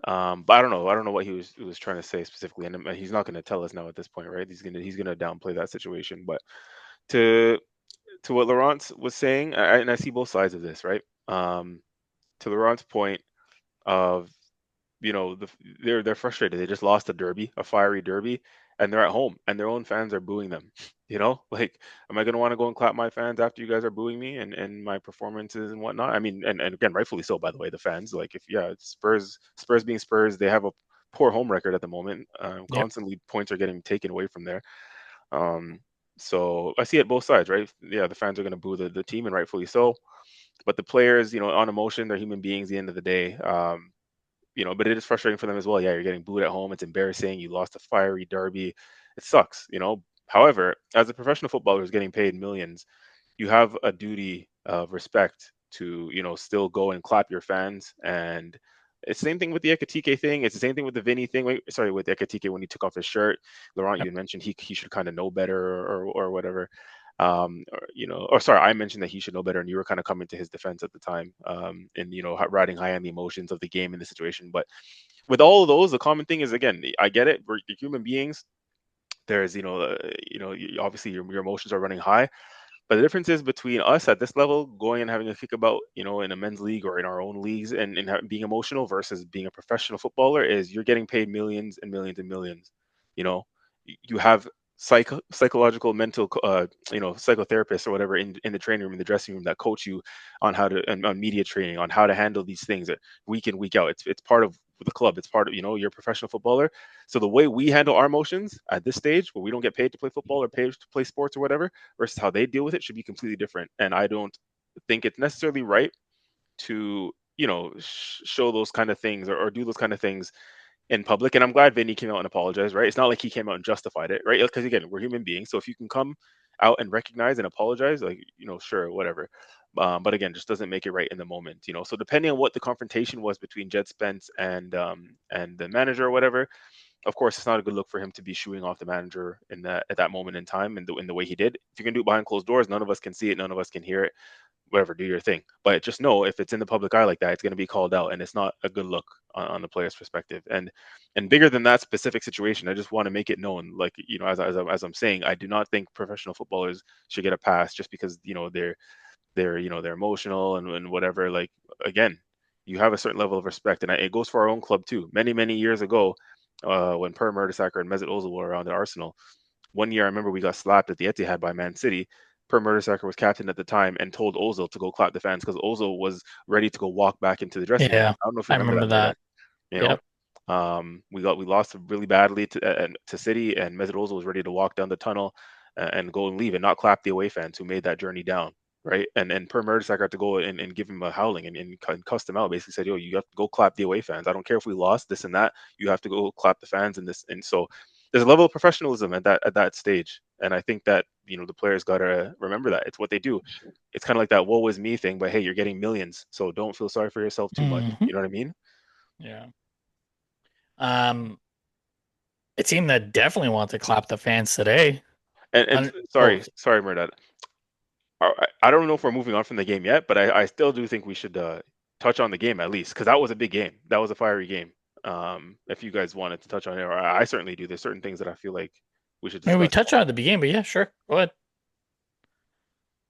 But I don't know. I don't know what he was trying to say specifically, and he's not going to tell us now at this point, right? He's gonna downplay that situation. But to to what Laurent was saying, and I see both sides of this, right? To Laurent's point of they're frustrated. They just lost a derby, a fiery derby, and they're at home, and their own fans are booing them. Like, am I gonna want to go and clap my fans after you guys are booing me and my performances and whatnot? I mean, and again, rightfully so, by the way, the fans. Like, if yeah, it's Spurs being Spurs, they have a poor home record at the moment. Yep. Constantly points are getting taken away from there. Um, so I see it both sides, right? Yeah, the fans are gonna boo the team, and rightfully so. But the players, on emotion, they're human beings. At the end of the day, but it is frustrating for them as well. Yeah, you're getting booed at home. It's embarrassing. You lost a fiery derby. It sucks. However, as a professional footballer who's getting paid millions, you have a duty of respect to, still go and clap your fans. And it's the same thing with the Ekatike thing. It's the same thing with the Vinny thing. Wait, sorry, with Ekatike when he took off his shirt. Laurent, Yep. you mentioned he should kind of know better or whatever. Or sorry, I mentioned that he should know better, and you were kind of coming to his defense at the time, and riding high on the emotions of the game and the situation. But with all of those, the common thing is again, I get it. We're human beings. There's, obviously your emotions are running high, but the difference is between us at this level going and having a kickabout, in a men's league or in our own leagues and being emotional versus being a professional footballer is you're getting paid millions and millions and millions. You know, you have psychological, mental, psychotherapists or whatever in the training room, in the dressing room that coach you on how to and on media training, on how to handle these things week in, week out. It's part of the club. It's part of, you're a professional footballer. So the way we handle our emotions at this stage, where we don't get paid to play football or paid to play sports or whatever, versus how they deal with it should be completely different. And I don't think it's necessarily right to, show those kind of things or do those kind of things in public. And I'm glad Vinny came out and apologized, right? It's not like he came out and justified it, right? Because again, we're human beings. So if you can come out and recognize and apologize, like, sure, whatever. But again, just doesn't make it right in the moment. So depending on what the confrontation was between Djed Spence and the manager or whatever, of course, it's not a good look for him to be shooing off the manager in that at that moment in time and in the way he did. If you can do it behind closed doors, none of us can see it, none of us can hear it. Whatever, do your thing. But just know if it's in the public eye like that, it's going to be called out, and it's not a good look on the player's perspective. And bigger than that specific situation, I just want to make it known, like as I'm saying, I do not think professional footballers should get a pass just because they're emotional and whatever. Like again, you have a certain level of respect, and it goes for our own club too. Many years ago, when Per Mertesacker and Mesut Ozil were around at Arsenal, one year I remember we got slapped at the Etihad by Man City. Per Mertesacker was captain at the time and told Ozil to go clap the fans because Ozil was ready to go walk back into the dressing room. Yeah. I don't know if you I remember remember that, Murder. that. You know, Yep. we lost really badly to City, and Mesut Ozil was ready to walk down the tunnel and go and leave and not clap the away fans who made that journey down, right? And Per Mertesacker had to go and give him a howling and cussed him out. Basically said, "Yo, you have to go clap the away fans. I don't care if we lost this and that. You have to go clap the fans and this." And so there's a level of professionalism at that stage, and I think that the players gotta remember that it's what they do. It's kind of like that "woe is me" thing, but hey, you're getting millions, so don't feel sorry for yourself too much. Hmm. You know what I mean? Yeah. Um, a team that definitely wants to clap the fans today. And Oh, sorry, Merdad. I don't know if we're moving on from the game yet, but I still do think we should touch on the game at least because that was a big game. That was a fiery game. If you guys wanted to touch on it, or I certainly do. There's certain things that I feel like we should I mean, we discuss. touched on it at the beginning, but yeah, sure. Go ahead.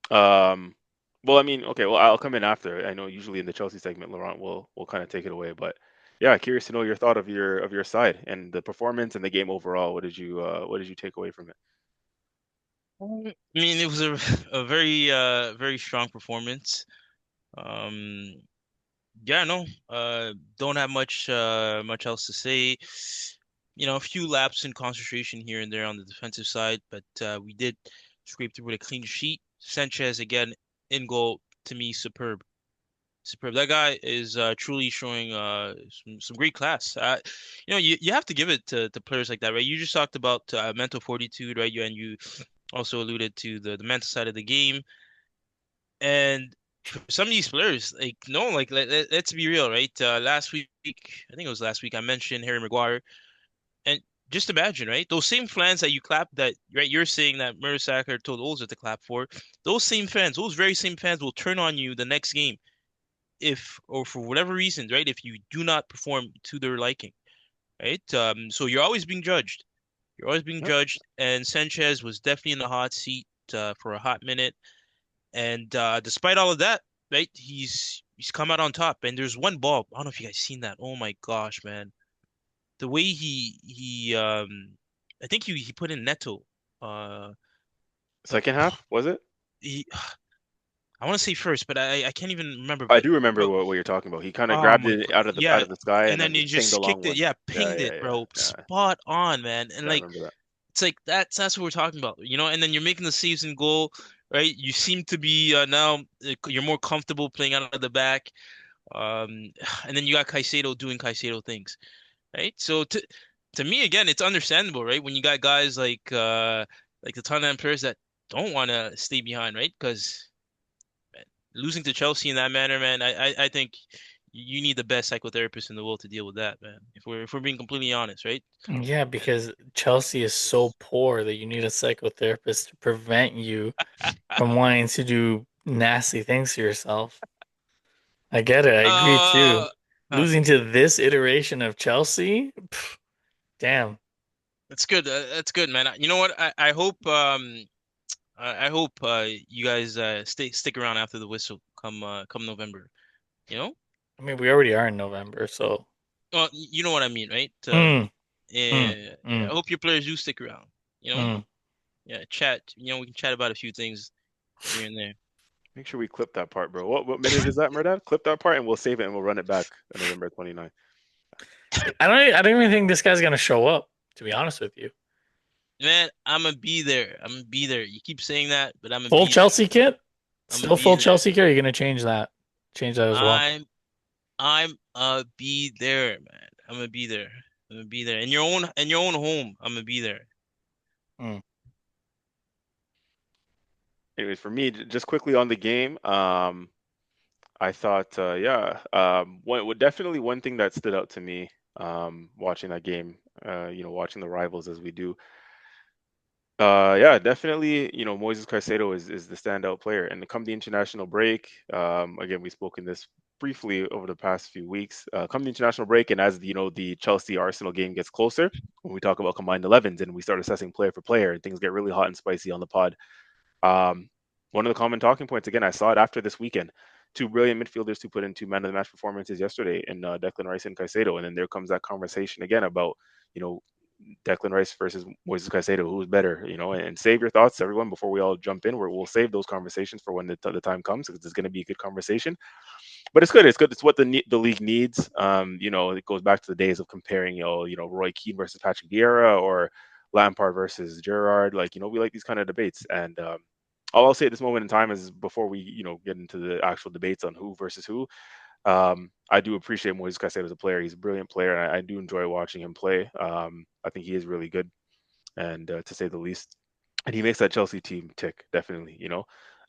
Um, well, I mean, okay, well, I'll come in after. I know usually in the Chelsea segment, Laurent will kind of take it away, but yeah, curious to know your thought of your side and the performance and the game overall. What did you take away from it? I mean, it was a very very strong performance. Um, yeah, no, don't have much else to say. You know, a few laps in concentration here and there on the defensive side, but we did scrape through with a clean sheet. Sanchez again in goal, to me, superb. Superb. That guy is truly showing some great class. You know, you have to give it to players like that, right? You just talked about mental fortitude, right? You also alluded to the mental side of the game. And for some of these players, like no, like let's be real, right? Last week, I think it was last week, I mentioned Harry Maguire, and just imagine, right? Those same fans that you clap, that right, you're saying that Mertesacker told Olza to clap for, those same fans, those very same fans will turn on you the next game if, or for whatever reason, right? If you do not perform to their liking, right? So you're always being judged. You're always being Yep. judged, and Sanchez was definitely in the hot seat for a hot minute. And despite all of that, right, he's come out on top. And there's one ball. I don't know if you guys seen that. Oh my gosh, man. The way I think he put in Neto. Uh but Second half, was it? he I want to say first, but I can't even remember. I But do remember bro, what you're talking about. He kind of oh grabbed my it God. out Yeah. of the sky And and then then he just pinged a just long kicked it. one. Yeah, Yeah, pinged yeah, it, yeah, bro. yeah. Spot on, man. And I like remember that. it's like that's what we're talking about, you know. And then you're making the saves and goal, right? You seem to be now you're more comfortable playing out of the back. Um, and then you got Caicedo doing Caicedo things, right? So to me again, it's understandable, right? When you got guys like the Tottenham players that don't want to stay behind, right? Because losing to Chelsea in that manner, man, I think you need the best psychotherapist in the world to deal with that, man. If we're being completely honest, right? Yeah, because Chelsea is so poor that you need a psychotherapist to prevent you from wanting to do nasty things to yourself. I get it. I agree too. Uh, huh, Losing to this iteration of Chelsea, pff, damn. that's good. That's good, man. You know what? I hope I hope you guys stick around after the whistle come November. You know? I mean, we already are in November, so. Well, you know what I mean, right? Mm, mm, I mm, hope your players do stick around. You know? mm. Yeah, chat. You know, we can chat about a few things here and there. Make sure we clip that part, bro. What minute is that, Merdad? Clip that part and we'll save it and we'll run it back on November 29th. I don't even think this guy's gonna show up, to be honest with you. Man, I'm gonna be there. I'm gonna be there. You keep saying that, but I'm gonna Full be there. Chelsea kit? I'm gonna Still be full there. Chelsea kit, or are you gonna change that? Change that as well. I'm be there, man. I'm gonna be there. I'm gonna be there. In your own home, I'm gonna be there. Mm. Anyways, for me, just quickly on the game, I thought, definitely one thing that stood out to me, watching that game, watching the rivals as we do. Yeah, definitely, Moises Caicedo is the standout player. And come the international break, again, we've spoken this briefly over the past few weeks. Come the international break, and as the Chelsea Arsenal game gets closer, when we talk about combined 11s and we start assessing player for player, and things get really hot and spicy on the pod. Um, One of the common talking points, again, I saw it after this weekend. Two brilliant midfielders to put in two man of the match performances yesterday in Declan Rice and Caicedo, and then there comes that conversation again about you know Declan Rice versus Moises Caicedo, who's better, and save your thoughts, everyone, before we all jump in. We'll save those conversations for when the time comes, because it's going to be a good conversation. But it's good. It's good. It's what the league needs. It goes back to the days of comparing, Roy Keane versus Patrick Vieira or Lampard versus Gerrard. Like, we like these kind of debates. And all I'll say at this moment in time is before we, get into the actual debates on who versus who. I do appreciate Moises Caicedo as a player. He's a brilliant player, and I do enjoy watching him play. I think he is really good, and to say the least, and he makes that Chelsea team tick definitely.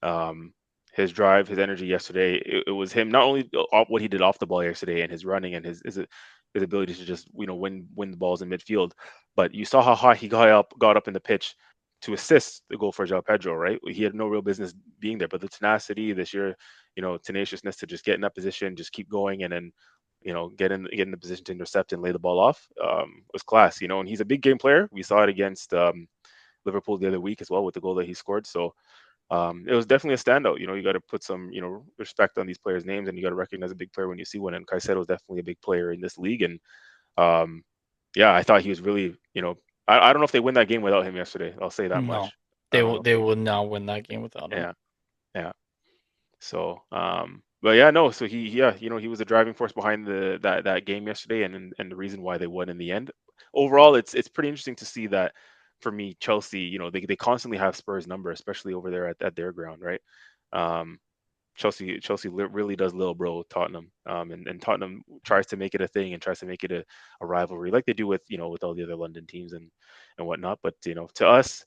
Um, his drive, his energy yesterday, it was him. Not only what he did off the ball yesterday, and his running and his ability to just win the balls in midfield, but you saw how high he got up in the pitch to assist the goal for João Pedro, right? He had no real business being there, but the tenacity, the sheer, tenaciousness to just get in that position, just keep going, and then, get in the position to intercept and lay the ball off, was class, and he's a big game player. We saw it against Liverpool the other week as well with the goal that he scored. So it was definitely a standout. You got to put some, respect on these players' names, and you got to recognize a big player when you see one. And Caicedo is definitely a big player in this league. And um, yeah, I thought he was really, I don't know if they win that game without him yesterday. I'll say that No, much. I don't know if they they, would not win that game without him. yeah, yeah. So, but yeah, no. So yeah, he was a driving force behind that game yesterday, and the reason why they won in the end. Overall, it's pretty interesting to see that for me, Chelsea, they constantly have Spurs number, especially over there at their ground, right? Um, Chelsea really does little bro Tottenham, and Tottenham tries to make it a thing and tries to make it a rivalry like they do with with all the other London teams and whatnot. But to us,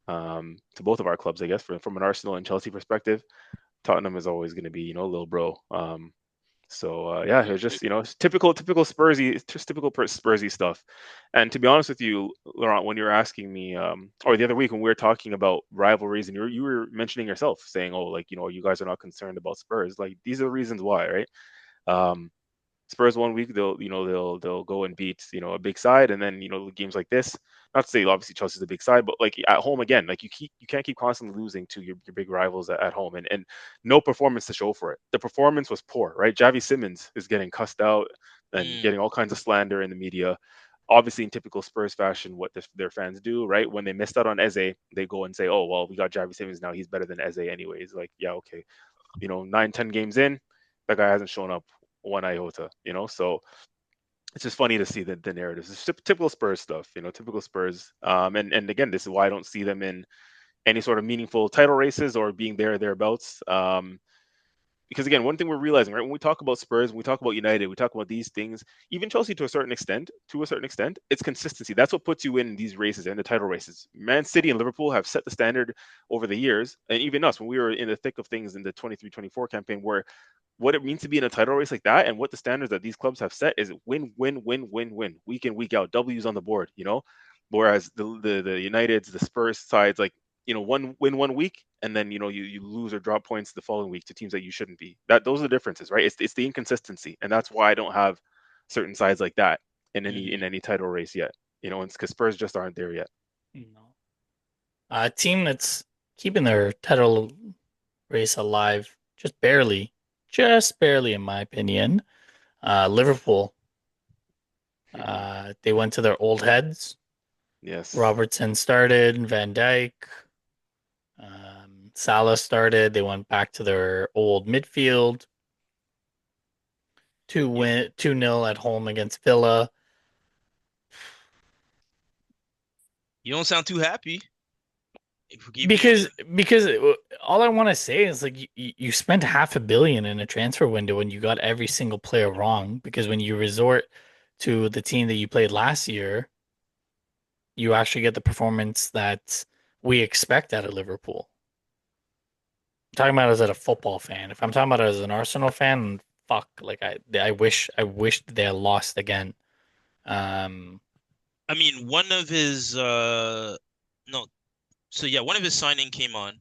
to both of our clubs, I guess, from an Arsenal and Chelsea perspective, Tottenham is always going to be, little bro. So yeah, it was just it's typical Spursy, just typical Spursy stuff. And to be honest with you, Laurent, when you were asking me, or the other week when we were talking about rivalries, and you were mentioning yourself saying, oh, like you guys are not concerned about Spurs. Like these are the reasons why, right? Um, Spurs one week they'll go and beat a big side, and then games like this. Not to say obviously Chelsea's a big side, but like at home again, like you can't keep constantly losing to your big rivals at home, and no performance to show for it. The performance was poor, right? Javi Simmons is getting cussed out and Mm, getting all kinds of slander in the media. Obviously, in typical Spurs fashion, what their fans do, right? When they missed out on Eze, they go and say, "Oh well, we got Javi Simmons now. He's better than Eze anyways." Like, yeah, okay, 9, 10 games in, that guy hasn't shown up one iota, so it's just funny to see the narratives. It's typical Spurs stuff, typical Spurs. And again, this is why I don't see them in any sort of meaningful title races or being there or thereabouts. Because again, one thing we're realizing, right, when we talk about Spurs, when we talk about United, we talk about these things, even Chelsea to a certain extent, it's consistency. That's what puts you in these races and the title races. Man City and Liverpool have set the standard over the years, and even us when we were in the thick of things in the 23-24 campaign, where what it means to be in a title race like that and what the standards that these clubs have set is win, win, win, win, win, week in, week out, W's on the board. Whereas the Uniteds, the Spurs sides, like, one win one week and then you lose or drop points the following week to teams that you shouldn't be. Those are the differences, right? It's the inconsistency, and that's why I don't have certain sides like that in mhm. any title race yet. It's because Spurs just aren't there yet. No, a team that's keeping their title race alive just barely, in my opinion. Liverpool. They went to their old heads. Yes. Robertson started, Van Dijk, Salah started. They went back to their old midfield. You 2-0 at home against Villa. you don't sound too happy. Forgive me. Because all I want to say is like you spent $500 million in a transfer window and you got every single player wrong because when you resort to the team that you played last year, you actually get the performance that we expect out of Liverpool. I'm talking about as a football fan. If I'm talking about it as an Arsenal fan, fuck, like I wish they had lost again. Um, I mean, one of his no, so yeah, one of his signing came on,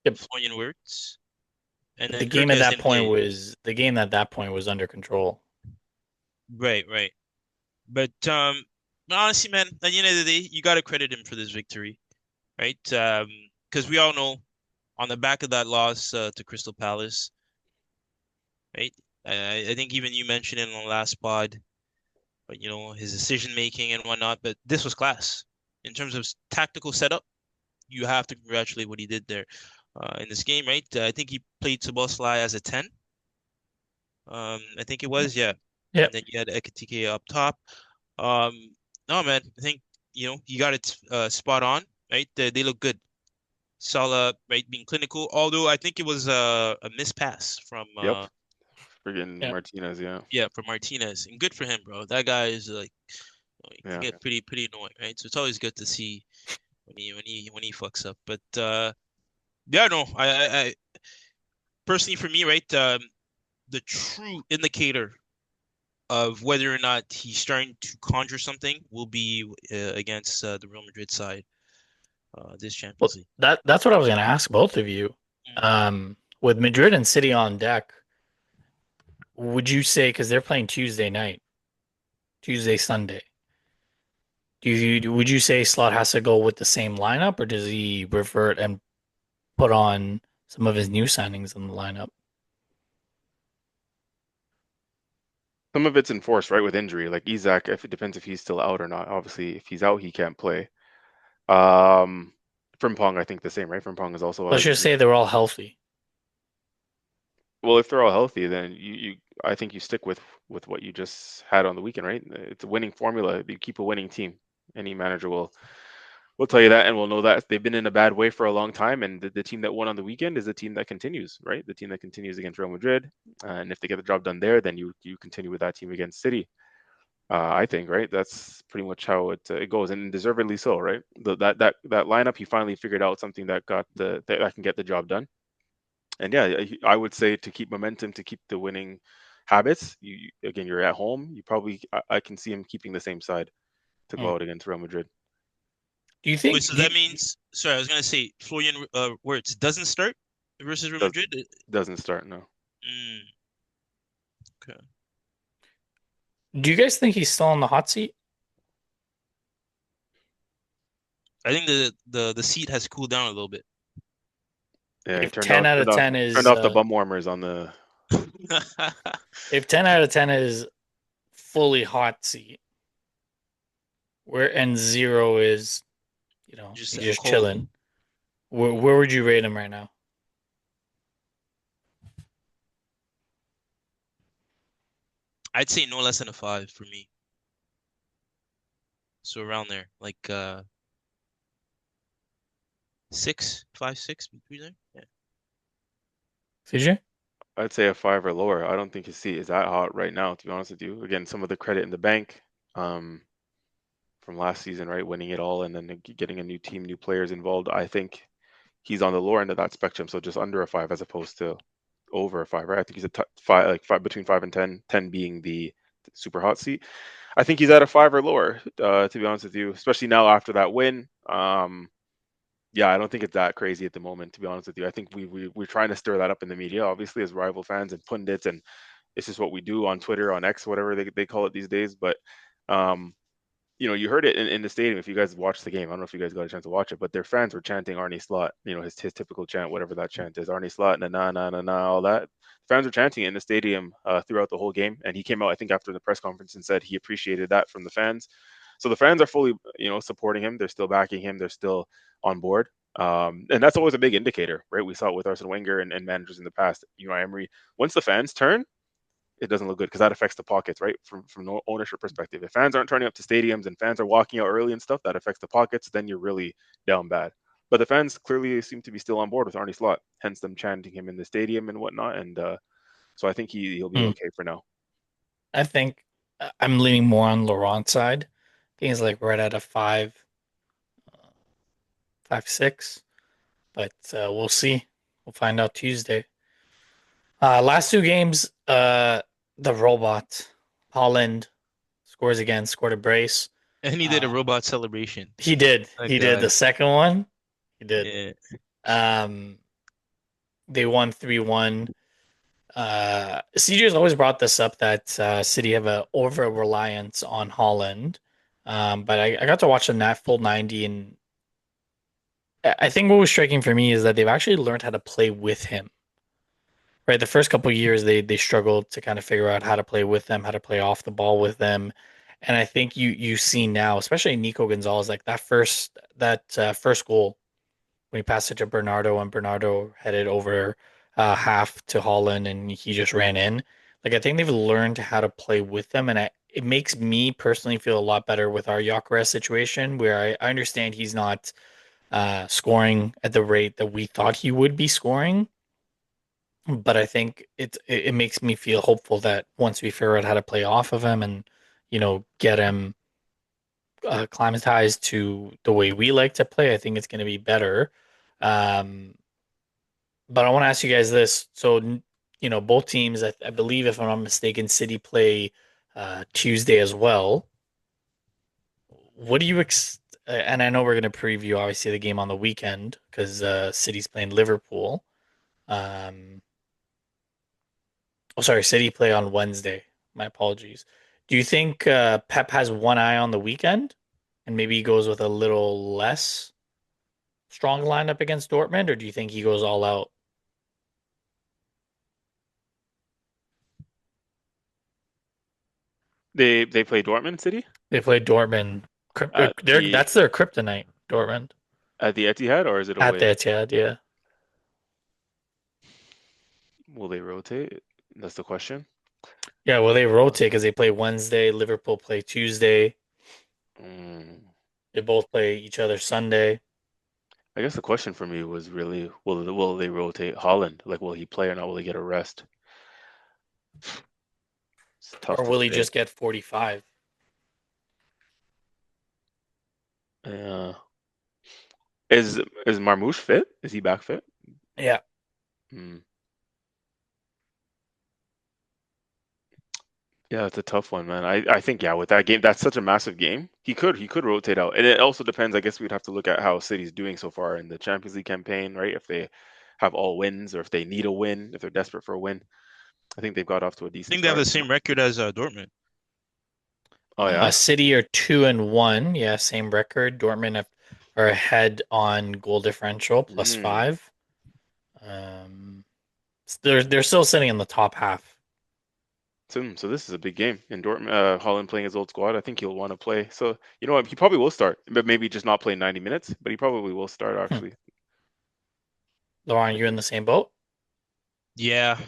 yep, Florian Wirtz, and but the then game at Kirkes that didn't point play. was the game at that point was under control. Right, right. But honestly, man, at the end of the day, you gotta credit him for this victory, right? Because we all know on the back of that loss to Crystal Palace, right? I think even you mentioned it on the last pod, but his decision making and whatnot. But this was class in terms of tactical setup. You have to congratulate what he did there in this game, right? I think he played Szoboszlai as a 10. I think it was, yeah. And Yep. then you had Ekitike up top. Um, no, man, I think you got it spot on, right? They look good. Salah, right, being clinical. Although I think it was a missed pass from Yep. Friggin' Yep. Martinez, yeah. yeah, from Martinez, and good for him, bro. That guy is like, he can Yeah. get pretty annoying, right? So it's always good to see when he fucks up. But yeah, no, I personally for me, right, the true indicator of whether or not he's starting to conjure something will be against the Real Madrid side. this Well, Champions League. that's what I was going to ask both of you. Mm. With Madrid and City on deck, would you say because they're playing Tuesday night, Tuesday Sunday? Would you say Slot has to go with the same lineup, or does he revert and put on some of his new signings in the lineup? Some of it's enforced, right, with injury. Like Isak, if it depends if he's still out or not. Obviously, if he's out, he can't play. Um, Frimpong, I think the same, right? Frimpong is also Let's out. just say they're all healthy. Well, if they're all healthy, then I think you stick with what you just had on the weekend, right? It's a winning formula. You keep a winning team. Any manager will tell you that, and will know that they've been in a bad way for a long time. And the team that won on the weekend is the team that continues, right? The team that continues against Real Madrid. And if they get the job done there, then you continue with that team against City. I think, right? That's pretty much how it goes, and deservedly so, right? That lineup, he finally figured out something that can get the job done. And yeah, I would say to keep momentum, to keep the winning habits. Again, you're at home. I can see him keeping the same side to Hmm. go out against Real Madrid. Do you Wait, think? so that means, sorry, I was gonna say Florian Wirtz doesn't start versus Real Does Madrid. doesn't start, no. Mm, okay. Do you guys think he's still on the hot seat? I think the seat has cooled down a little bit. Yeah, he If 10 out of 10 turned is off the bum warmers on the. if 10 out of 10 is fully hot seat, where and 0 is, Just he's just cold. chilling. Where would you rate him right now? I'd say no less than a 5 for me. So around there, like 6, 5, 6 between there. Yeah. CJ? I'd say a 5 or lower. I don't think his seat is that hot right now, to be honest with you. Again, some of the credit in the bank um, from last season, right? Winning it all and then getting a new team, new players involved. I think he's on the lower end of that spectrum, so just under a 5 as opposed to over a 5, right? I think he's a 5, like 5 between 5 and 10, 10 being the super hot seat. I think he's at a 5 or lower, to be honest with you, especially now after that win. Yeah, I don't think it's that crazy at the moment, to be honest with you. I think we're trying to stir that up in the media, obviously, as rival fans and pundits, and it's just what we do on Twitter, on X, whatever they call it these days. But um, you heard it in the stadium. If you guys watched the game, I don't know if you guys got a chance to watch it, but their fans were chanting Arnie Slot, his typical chant, whatever that chant is, Arnie Slot, na na na na na, all that. Fans were chanting it in the stadium throughout the whole game, and he came out, I think, after the press conference and said he appreciated that from the fans. So the fans are fully, supporting him. They're still backing him. They're still on board. And that's always a big indicator, right? We saw it with Arsene Wenger and managers in the past. Emery. Once the fans turn, it doesn't look good because that affects the pockets, right? From no ownership perspective, if fans aren't turning up to stadiums and fans are walking out early and stuff, that affects the pockets. Then you're really down bad. But the fans clearly seem to be still on board with Arnie Slot, hence them chanting him in the stadium and whatnot. And so I think he'll be Hmm. okay for now. I think I'm leaning more on Laurent's side. I think he's like right at a 5.6, but we'll see. We'll find out Tuesday. Last two games, the robot Holland scores again, scored a brace. And he did a Uh, robot celebration. he did. That He did the guy. second one. He did. Yeah. Um, they won 3-1. CJ has always brought this up that City have a over reliance on Holland. But I got to watch the full 90, and I think what was striking for me is that they've actually learned how to play with him. Right, the first couple of years they struggled to kind of figure out how to play with them, how to play off the ball with them, and I think you see now, especially Nico Gonzalez, like that first goal when he passed it to Bernardo and Bernardo headed over half to Holland and he just ran in. Like I think they've learned how to play with them, and it makes me personally feel a lot better with our Gyökeres situation, where I understand he's not scoring at the rate that we thought he would be scoring, but I think it makes me feel hopeful that once we figure out how to play off of him and get him acclimatized to the way we like to play, I think it's going to be better. Um, but I want to ask you guys this: so both teams, I believe, if I'm not mistaken, City play Tuesday as well. What do you and I know we're going to preview obviously the game on the weekend because City's playing Liverpool. Um, oh, sorry, City play on Wednesday. My apologies. Do you think Pep has one eye on the weekend, and maybe he goes with a little less strong lineup against Dortmund, or do you think he goes all out? They play Dortmund City They play Dortmund. at the That's their kryptonite, Dortmund. Etihad, or is it At away? the Etihad, yeah. Will they rotate? That's the question. Yeah, well, they rotate because they play Wednesday, Liverpool play Tuesday. Mm. They both play each other Sunday. I guess the question for me was really, will they rotate Holland? Like, will he play or not? Will he get a rest? It's tough Or to will he say. just get 45? Uh, is Marmoush fit? Is he back fit? Yeah. Hmm. Yeah, it's a tough one, man. I think yeah, with that game, that's such a massive game. He could rotate out, and it also depends. I guess we'd have to look at how City's doing so far in the Champions League campaign, right? If they have all wins, or if they need a win, if they're desperate for a win. I think they've got off to a I decent think they have start. the same record as Dortmund. Oh yeah. City are 2-1. Yeah, same record. Are ahead on goal differential plus Mm. 5. They're still sitting in the top half. So this is a big game in Dortmund. Holland playing his old squad. I think he'll want to play. So you know what? He probably will start, but maybe just not play 90 minutes. But he probably will start Hmm. actually. Laurent, I you in think. the same boat? Yeah,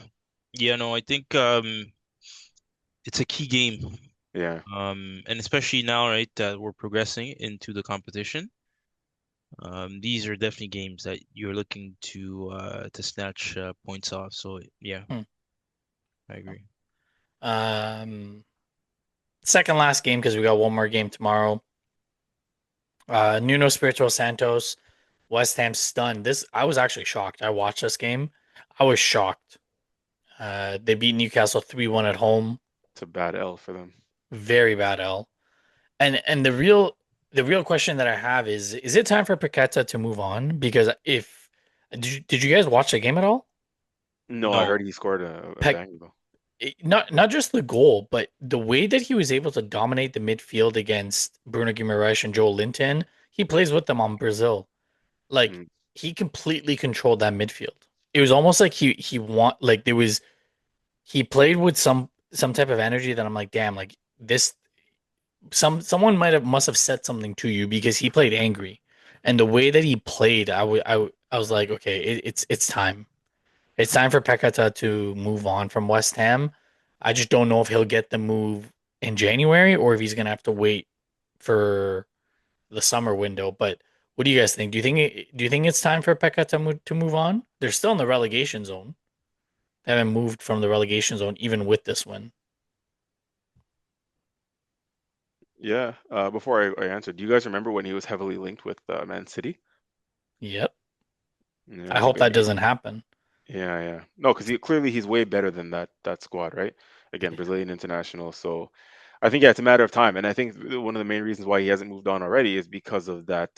yeah, no, I think it's a key game. Yeah. And especially now, right, that we're progressing into the competition. These are definitely games that you're looking to snatch points off. So yeah, Hmm. I agree. Um, Second last game because we got one more game tomorrow. Nuno Espirito Santos, West Ham stunned. This I was actually shocked. I watched this game. I was shocked. They beat Newcastle 3-1 at home. It's a bad L for them. Very bad L. And the real question that I have is it time for Paqueta to move on? Because if did you guys watch the game at all? No, I No, heard he scored a Pe- bang though. not just the goal, but the way that he was able to dominate the midfield against Bruno Guimaraes and Joe Linton. He plays with them on Brazil. Like Mm. he completely controlled that midfield. It was almost like he want like there was he played with some type of energy that I'm like, damn, like this someone must have said something to you because he played angry, and the way that he played, I was like, okay, it's time. It's time for Pekata to move on from West Ham. I just don't know if he'll get the move in January or if he's gonna have to wait for the summer window. But what do you guys think? Do you think it's time for Pekka to move on? They're still in the relegation zone. They haven't moved from the relegation zone even with this win. Yeah. Before I answer, do you guys remember when he was heavily linked with Man City? Yep. Yeah, it I was a hope big that game. doesn't happen. Yeah, yeah. No, because clearly he's way better than that squad, right? Again, Yeah. Brazilian international. So I think yeah, it's a matter of time. And I think one of the main reasons why he hasn't moved on already is because of that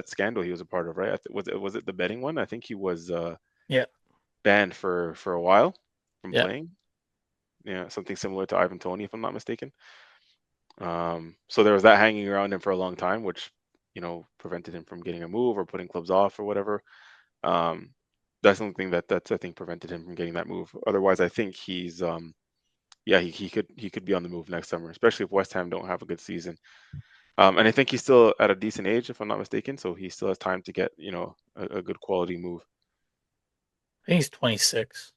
scandal he was a part of, right? Was it the betting one? I think he was Yeah. banned for a while from Yeah. playing. Yeah, something similar to Ivan Toney, if I'm not mistaken. So there was that hanging around him for a long time, which prevented him from getting a move or putting clubs off or whatever. Um, that's something that's I think prevented him from getting that move. Otherwise, I think he's yeah he could be on the move next summer, especially if West Ham don't have a good season. And I think he's still at a decent age, if I'm not mistaken, so he still has time to get a good quality move. I think he's 26.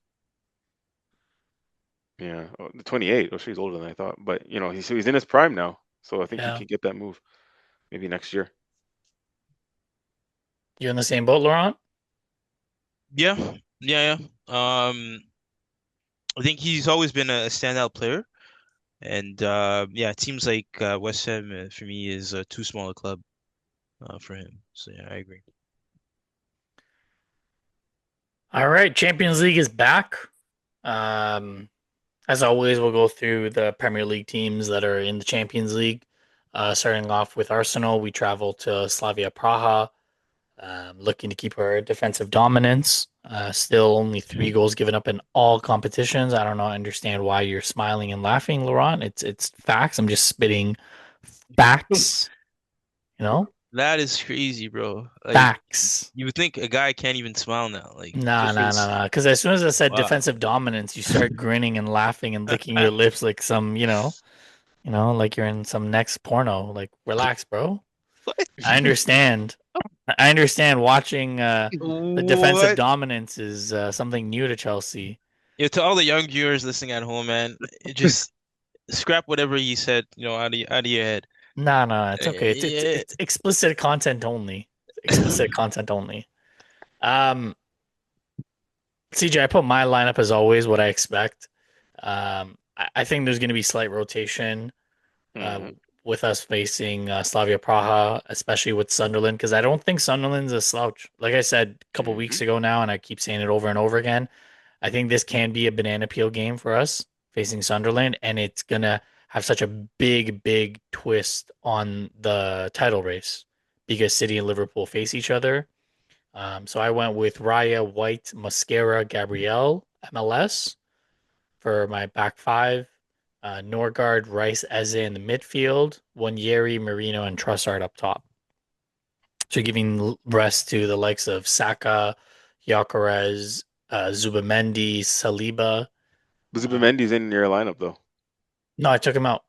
Yeah, 28. Oh, she's older than I thought, but he's in his prime now, so I think he Yeah. can get that move maybe next year. You in the same boat, Laurent? Yeah, yeah, yeah. I think he's always been a standout player, and yeah, it seems like West Ham for me is too small a club for him. So yeah, I agree. All right. Champions League is back. Um, as always, we'll go through the Premier League teams that are in the Champions League. Starting off with Arsenal, we travel to Slavia Praha, looking to keep our defensive dominance. Still only 3 goals given up in all competitions. I don't know, understand why you're smiling and laughing, Laurent. It's facts. I'm just spitting facts. You know, That is crazy, bro. Like facts. you would think a guy can't even smile now. Like Nah, just nah, nah, nah. Because as soon as I said wow. defensive dominance, you start grinning and laughing and licking your lips like some, like you're in some next porno. Like, relax, bro. What? I understand. I understand watching the defensive What? dominance is something new to Chelsea. Yeah, to all the young viewers listening at home, man, just scrap whatever you said, out of your head. No, no, it's okay. It's Yeah. it's explicit content only. Explicit content only. Um, CJ, I put my lineup as always, what I expect. I think there's going to be slight rotation uh, Hmm. with us facing Slavia Praha, especially with Sunderland, because I don't think Sunderland's a slouch. Like I said a couple Hmm. weeks ago now, and I keep saying it over and over again. I think this can be a banana peel game for us facing Sunderland, and it's gonna have such a big, big twist on the title race because City and Liverpool face each other. So I went with Raya, White, Mascara, Gabrielle, MLS for my back five. Norgard, Rice, Eze in the midfield, Wanyeri, Marino, and Trossard up top. So giving rest to the likes of Saka, Gyökeres, Zubamendi, Saliba. Uh, Zubimendi's in your lineup though. no, I took him out.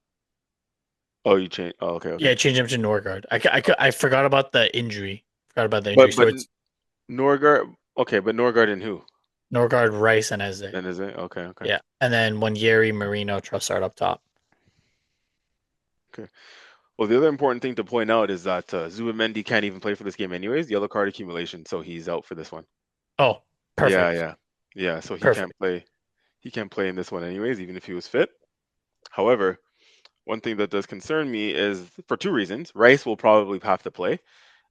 Oh, you changed. Oh, okay, Yeah, okay. I changed him to Norgard. I forgot about the injury. Forgot about the injury. But So but it's Norgard. Okay, but Norgard and who? Norgard, Rice, and Eze. Then is it? Okay, okay, Yeah, and then Wanyeri, Marino, Trossard up top. okay. Well, the other important thing to point out is that Zubimendi can't even play for this game anyways. Yellow card accumulation, so he's out for this one. Oh, Yeah, perfect, yeah, yeah. So he can't perfect. play. He can't play in this one anyways, even if he was fit. However, one thing that does concern me is for two reasons. Rice will probably have to play,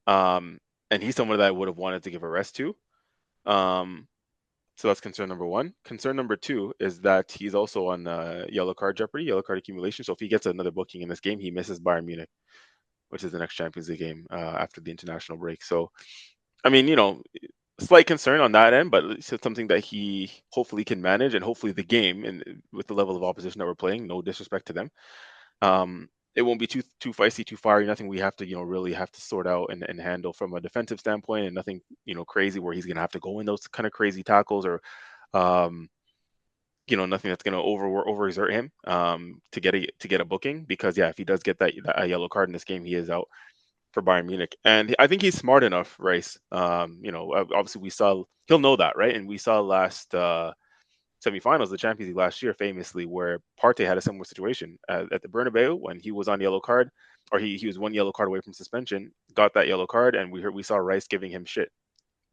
um, and he's someone that I would have wanted to give a rest to. Um, so that's concern number one. Concern number two is that he's also on yellow card jeopardy, yellow card accumulation. So if he gets another booking in this game, he misses Bayern Munich, which is the next Champions League game after the international break. So I mean, slight concern on that end, but it's something that he hopefully can manage, and hopefully the game and with the level of opposition that we're playing, no disrespect to them, it won't be too feisty, too fiery. Nothing we have to really have to sort out and handle from a defensive standpoint, and nothing crazy where he's gonna have to go in those kind of crazy tackles or um, nothing that's gonna overexert him to get a booking because yeah, if he does get that a yellow card in this game, he is out for Bayern Munich. And I think he's smart enough, Rice. Obviously we saw he'll know that, right? And we saw last semifinals, the Champions League last year, famously, where Partey had a similar situation at the Bernabeu when he was on yellow card, or he was one yellow card away from suspension, got that yellow card, and we saw Rice giving him shit.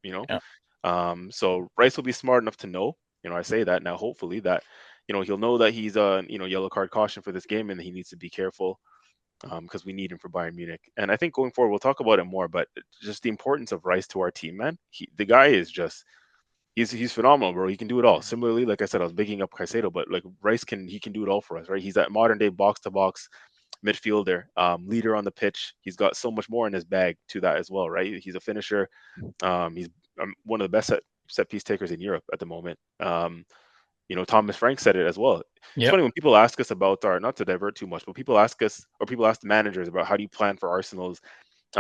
You know, Yeah, so Rice will be smart enough to know. I say that now. Hopefully that he'll know that he's yellow card caution for this game, and he needs to be careful because we need him for Bayern Munich. And I think going forward, we'll talk about it more, but just the importance of Rice to our team, man. The guy is just he's phenomenal, bro. He can do it all. Similarly, like I said, I was bigging up Caicedo, but like Rice can do it all for us, right? He's that modern day box to box midfielder, leader on the pitch. He's got so much more in his bag to that as well, right? He's a finisher. He's one of the best set piece takers in Europe at the moment. Thomas Frank said it as well. It's yep, funny when people ask us about our, not to divert too much, but people ask us or people ask the managers about how do you plan for Arsenal's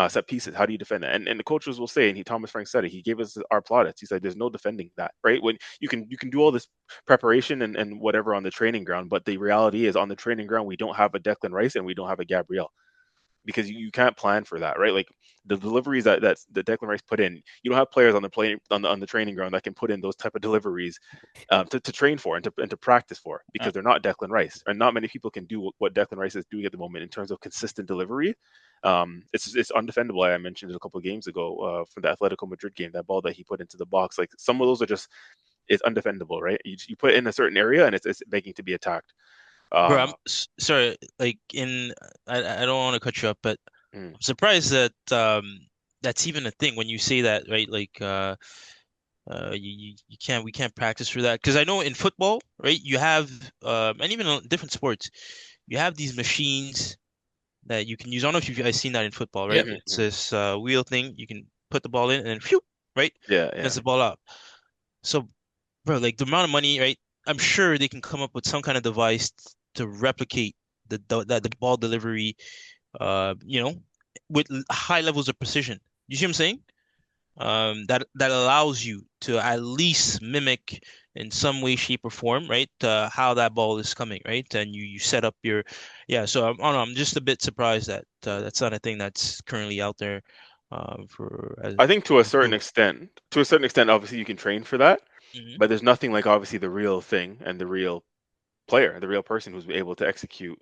set pieces, how do you defend it? And the coaches will say, and Thomas Frank said it. He gave us our plaudits. He said, "There's no defending that, right? When you can do all this preparation and whatever on the training ground, but the reality is on the training ground we don't have a Declan Rice and we don't have a Gabriel." Because you can't plan for that, right? Like the deliveries that the Declan Rice put in, you don't have players on the plane on the training ground that can put in those type of deliveries to train for and to practice for uh, because they're not Declan Rice, and not many people can do what Declan Rice is doing at the moment in terms of consistent delivery. It's undefendable. I mentioned it a couple of games ago from the Atletico Madrid game, that ball that he put into the box. Like some of those are just it's undefendable, right? You put it in a certain area and it's begging to be attacked. Bro, Uh, sorry. Like I don't want to cut you up, but mm, I'm surprised that that's even a thing when you say that, right? Like you can't we can't practice for that because I know in football, right? You have and even in different sports, you have these machines that you can use. I don't know if you guys seen that in football, right? Yep. It's Mm-hmm. this wheel thing. You can put the ball in and then phew, right? Yeah, Gets yeah. the ball out. So, bro, like the amount of money, right? I'm sure they can come up with some kind of device to replicate the ball delivery, with high levels of precision. You see what I'm saying? That allows you to at least mimic in some way, shape, or form, right? How that ball is coming, right? And you set up your, yeah. So I don't know. I'm just a bit surprised that that's not a thing that's currently out there, for as I think to a a certain tool. extent, obviously you can train for that, Hmm. but there's nothing like obviously the real thing and the real player, the real person who's able to execute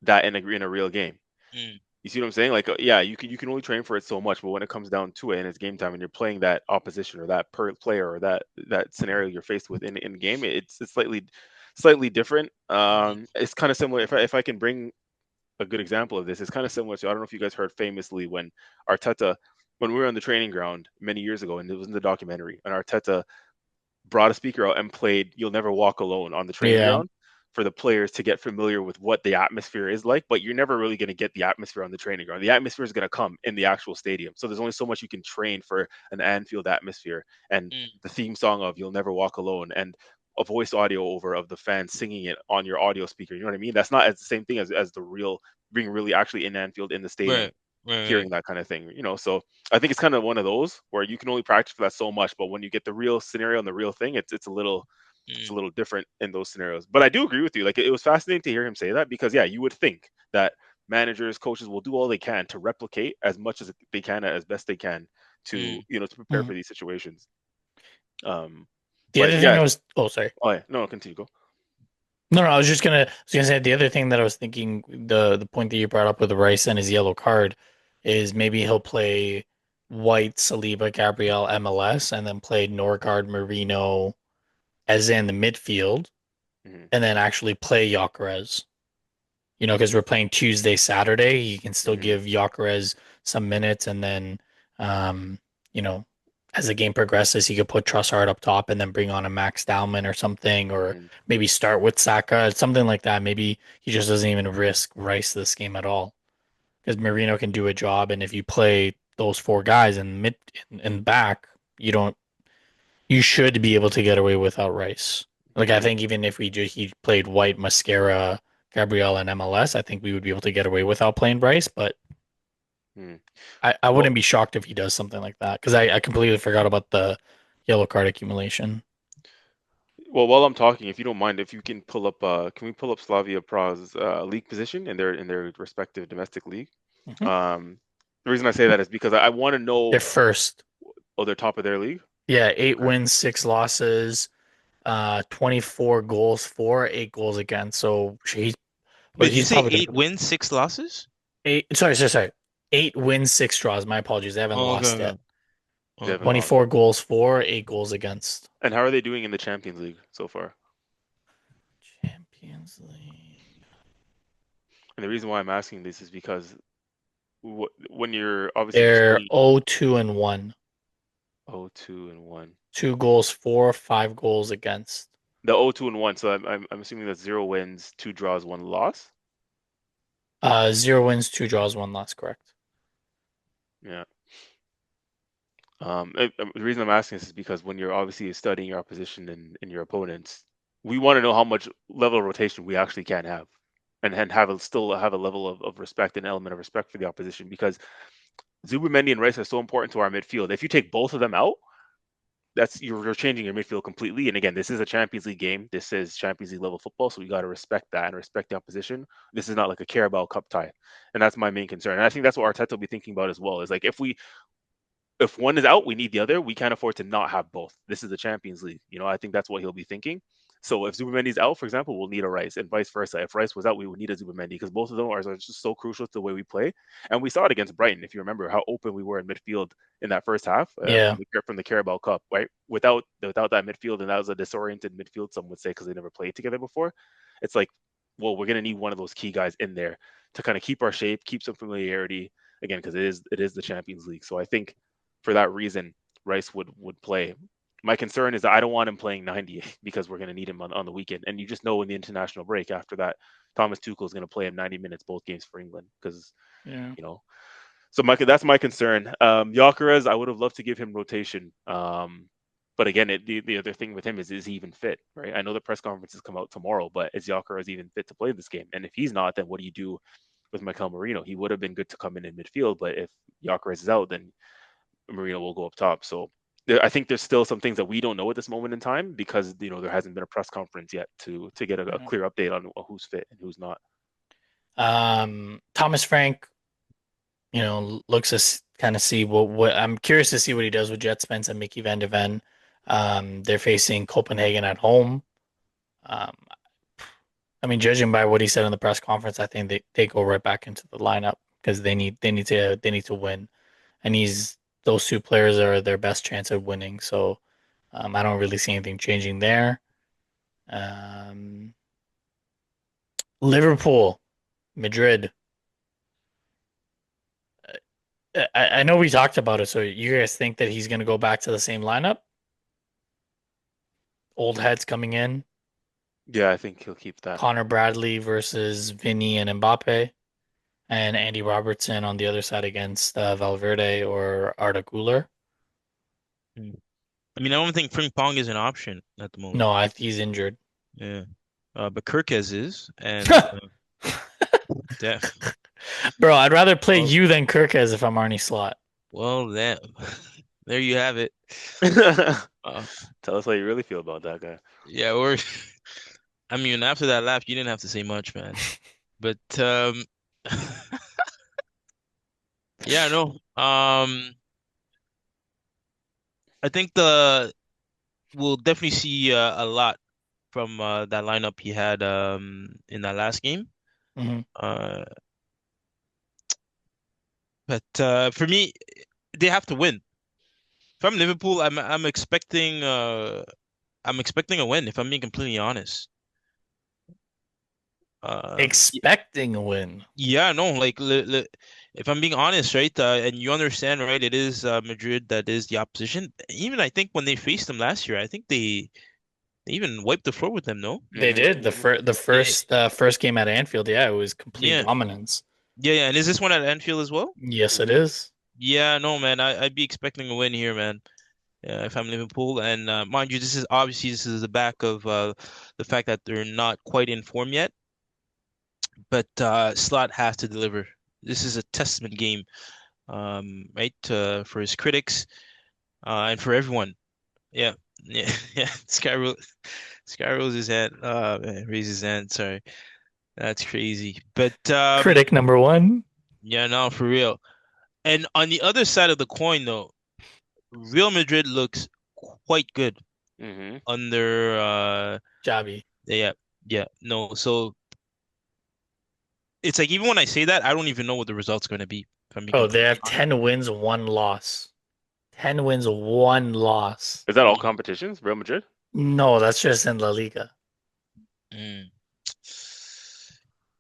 that in a real game. Mm, You see what I'm saying? Like, yeah, you can only train for it so much, but when it comes down to it and it's game time and you're playing that opposition or that player or that scenario you're faced with in game, it's slightly different. mm, It's kind of similar. If I can bring a good example of this, it's kind of similar to, I don't know if you guys heard famously when Arteta, when we were on the training ground many years ago, and it was in the documentary, and Arteta brought a speaker out and played "You'll Never Walk Alone" on the training Yeah. ground for the players to get familiar with what the atmosphere is like. But you're never really going to get the atmosphere on the training ground. The atmosphere is going to come in the actual stadium. So there's only so much you can train for an Anfield atmosphere. And mm, the theme song of "You'll Never Walk Alone" and a voice audio over of the fans singing it on your audio speaker. You know what I mean? That's not as the same thing as the real being really actually in Anfield in the stadium right, right, right. hearing that kind of thing, so I think it's kind of one of those where you can only practice for that so much, but when you get the real scenario and the real thing, it's a Mm, little different in those scenarios. But I do agree with you. Like, it was fascinating to hear him say that, because yeah, you would think that managers, coaches will do all they can to replicate as much as they can, as best they can, to mm. to prepare Mhm. for these situations. Um, The but other thing yeah, I was, oh, sorry. oh yeah, no, continue, go. No, no, I was gonna say the other thing that I was thinking, the point that you brought up with Rice and his yellow card is maybe he'll play White, Saliba, Gabriel, MLS, and then play Norgard, Marino as in the midfield, Hmm. and then actually play Gyökeres. Because we're playing Tuesday, Saturday, you can still Hmm. give Gyökeres some minutes, and then, um, you know, as the game progresses, he could put Trossard up top and then bring on a Max Dowman or something, or Hmm. maybe start with Saka, something like that. Maybe he just doesn't even risk Rice this game at all because Marino can do a job, and if you play those four guys in mid in back, you don't you should be able to get away without Rice. Like I Hmm. think even if he played White, Mascara, Gabriel, and MLS, I think we would be able to get away without playing Bryce. But Hmm. I Well, wouldn't be shocked if he does something like that because I completely forgot about the yellow card accumulation. while I'm talking, if you don't mind, if you can can we pull up Slavia Praha's league position in their respective domestic league? Mhm. Um, the reason I say that is because I want to They're know. first. Oh, they're top of their league. Yeah, 8 wins, Okay. 6 losses, 24 goals for, 8 goals against. So Wait, did you he's say probably going to eight put wins, six losses? eight. Sorry. 8 wins, 6 draws. My apologies. They haven't Oh, okay, lost yet. okay, They okay. haven't lost. 24 goals for, 8 goals against. And how are they doing in the Champions League so far? Champions League. And the reason why I'm asking this is because when you're They're studying 0-2-1. 0-2-1, 2 goals for, 5 goals against. the 0-2-1. So I'm assuming that's 0 wins, 2 draws, 1 loss. 0 wins, 2 draws, 1 loss, correct. Yeah. The reason I'm asking this is because when you're obviously studying your opposition and your opponents, we want to know how much level of rotation we actually can have, and still have a level of respect, an element of respect for the opposition, because Zubimendi and Rice are so important to our midfield. If you take both of them out, you're changing your midfield completely. And again, this is a Champions League game. This is Champions League level football, so we got to respect that and respect the opposition. This is not like a Carabao Cup tie, and that's my main concern. And I think that's what Arteta will be thinking about as well. Is like, if one is out, we need the other. We can't afford to not have both. This is the Champions League. I think that's what he'll be thinking. So if Zubimendi's out, for example, we'll need a Rice, and vice versa. If Rice was out, we would need a Zubimendi, because both of them are just so crucial to the way we play. And we saw it against Brighton, if you remember how open we were in midfield in that first half, Yeah. from the Carabao Cup, right? Without that midfield, and that was a disoriented midfield, some would say, because they never played together before. It's like, well, we're gonna need one of those key guys in there to kind of keep our shape, keep some familiarity again, because it is the Champions League. So I think for that reason, Rice would play. My concern is that I don't want him playing 90 because we're going to need him on the weekend. And you just know in the international break after that, Thomas Tuchel is going to play him 90 minutes both games for England because, Yeah. you know, so that's my concern. Gyökeres, I would have loved to give him rotation. But again, the other thing with him is he even fit, right? I know the press conferences come out tomorrow, but is Gyökeres even fit to play this game? And if he's not, then what do you do with Mikel Merino? He would have been good to come in midfield, but if Gyökeres is out, then Merino will go up top. So I think there's still some things that we don't know at this moment in time because there hasn't been a press conference yet to get a clear update on who's fit and who's not. Thomas Frank, looks to kind of see what I'm curious to see what he does with Djed Spence and Micky van de Ven. They're facing Copenhagen at home. Um, I mean, judging by what he said in the press conference, I think they go right back into the lineup because they need to win, and those two players are their best chance of winning. So I don't really see anything changing there. Liverpool, Madrid. I know we talked about it. So you guys think that he's going to go back to the same lineup? Old heads coming in. Yeah, I think he'll keep that. Connor Bradley versus Vinny and Mbappe, and Andy Robertson on the other side against Valverde or Arda Güler. I mean, I don't think Frimpong is an option at the moment. No, he's injured. Yeah. But Kirkez is, and Bro, I'd rather play you than Kirkez if I'm Arnie Slot. Well, there you have it. Tell us how you really feel about that guy. Yeah, I mean, after that laugh, you didn't have to say much, man. But yeah, no. I think we'll definitely see a lot from that lineup he had in that last game. Mm-hmm. But for me, they have to win. If I'm Liverpool, I'm expecting a win. If I'm being completely honest. Expecting a win. Yeah, no, like if I'm being honest, right, and you understand, right, it is Madrid that is the opposition. Even I think when they faced them last year, I think they even wiped the floor with them. No, They did the first game at Anfield. Yeah, it was complete dominance. Yeah. And is this one at Anfield as well? Yes, it is. Yeah, no, man, I'd be expecting a win here, man. If I'm Liverpool, and mind you, this is the back of the fact that they're not quite in form yet. But Slot has to deliver. This is a testament game, right? For his critics, and for everyone. Yeah. Sky rose his hand. Raise his hand. Sorry, that's crazy. But critic number one. Yeah, no, for real. And on the other side of the coin, though, Real Madrid looks quite good under Xavi. Yeah. No, so it's like even when I say that, I don't even know what the result's going to be. They have 10 wins, 1 loss. 10 wins, 1 loss. Is that all competitions, Real Madrid? No, that's just in La Liga.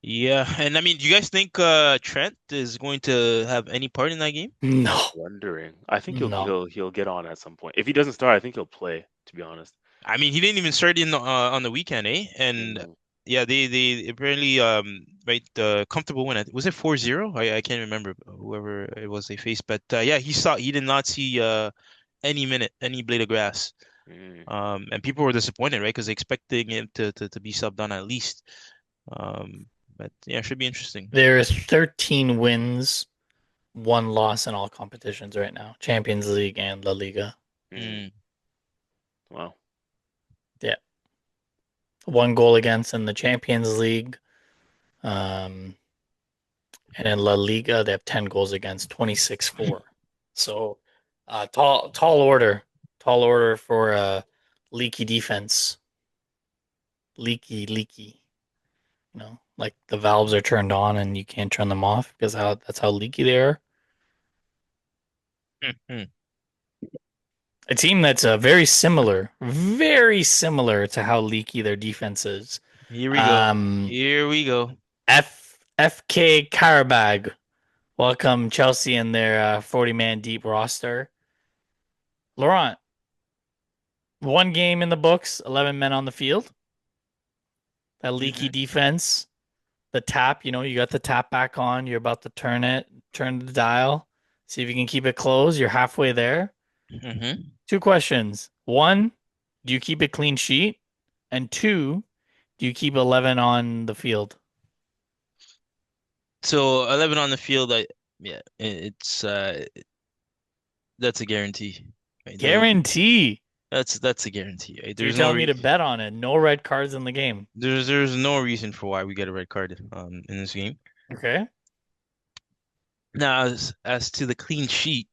Yeah, and I mean, do you guys think Trent is going to have any part in that game? No. Wondering. I think he'll get on at some point. If he doesn't start, I think he'll play, to be honest. I mean, he didn't even start on the weekend, eh? And yeah, they apparently right, comfortable win. Was it 4-0? I can't remember whoever it was they faced, but yeah, he did not see any blade of grass. And people were disappointed, right? Because they expecting him to be subbed on at least. But yeah, it should be interesting. There's 13 wins, 1 loss in all competitions right now. Champions League and La Liga. Wow. Yeah. 1 goal against in the Champions League. And in La Liga, they have 10 goals against, 26-4. So tall order for leaky defense. Leaky. Like the valves are turned on and you can't turn them off because that's how leaky they are. A team that's very similar to how leaky their defense is. Here we go. Here we go. FK Qarabağ welcome Chelsea in their 40-man deep roster. Laurent, One game in the books, 11 men on the field. That leaky Hmm. defense, the tap, you got the tap back on. You're about to turn the dial, see if you can keep it closed. You're halfway there. Hmm. Two questions. One, do you keep a clean sheet? And two, do you keep 11 on the field? So 11 on the field, yeah, it's that's a guarantee. Right? Guarantee. That's a guarantee. Right? So you're telling me to bet on it. No red cards in the game. There's no reason for why we get a red card in this game. Okay. Now, as to the clean sheet,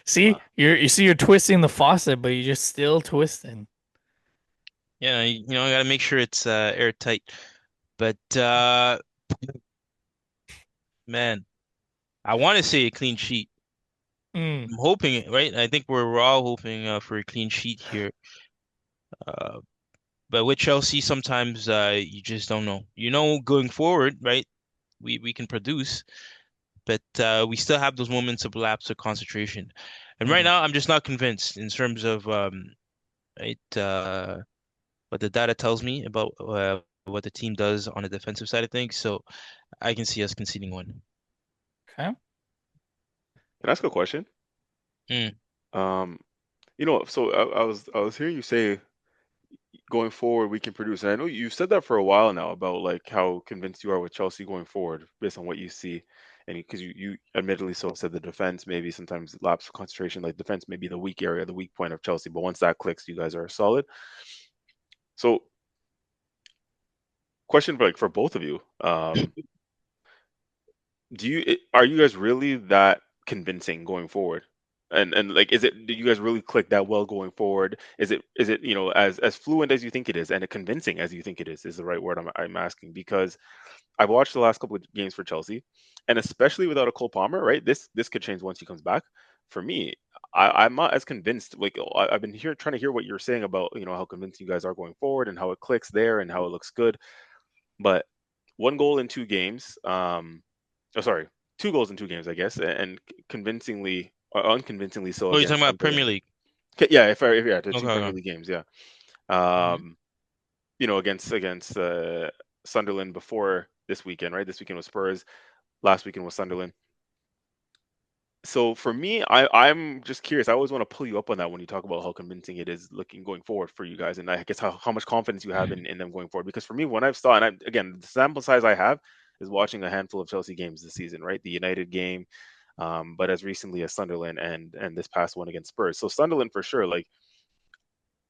See, wow. you're twisting the faucet, but you're just still twisting. Yeah, I gotta make sure it's airtight. But man, I want to say a clean sheet. Mm, I'm hoping, right? I think we're all hoping for a clean sheet here. Uh, but with Chelsea, sometimes you just don't know. Going forward, right? We can produce, but we still have those moments of lapse of concentration. And right mhm. now, I'm just not convinced in terms of right what the data tells me about what the team does on the defensive side of things. So I can see us conceding one. Okay. Can I ask a question? Mm. Um, so I was hearing you say going forward we can produce, and I know you've said that for a while now about like how convinced you are with Chelsea going forward based on what you see, and because you admittedly so said the defense maybe sometimes lapse of concentration, like defense may be the weak area, the weak point of Chelsea, but once that clicks, you guys are solid. So, question for like for both of you, are you guys really that convincing going forward? And like, do you guys really click that well going forward? Is it as fluent as you think it is and convincing as you think it is the right word I'm asking, because I've watched the last couple of games for Chelsea, and especially without a Cole Palmer, right? This could change once he comes back. For me, I'm not as convinced. Like I've been here trying to hear what you're saying about how convinced you guys are going forward and how it clicks there and how it looks good. But one goal in two games, oh sorry, two goals in two games, I guess, and convincingly or unconvincingly so Oh, you're against talking about Premier Sunderland. League. Yeah, if yeah, the Okay, two Premier okay. League games, yeah. Hmm. Um, against Sunderland before this weekend, right? This weekend was Spurs. Last weekend was Sunderland. So for me, I'm just curious. I always want to pull you up on that when you talk about how convincing it is looking going forward for you guys, and I guess how much confidence you have in them going forward. Because for me, when I've saw, and again, the sample size I have is watching a handful of Chelsea games this season, right? The United game, but as recently as Sunderland and this past one against Spurs. So Sunderland for sure, like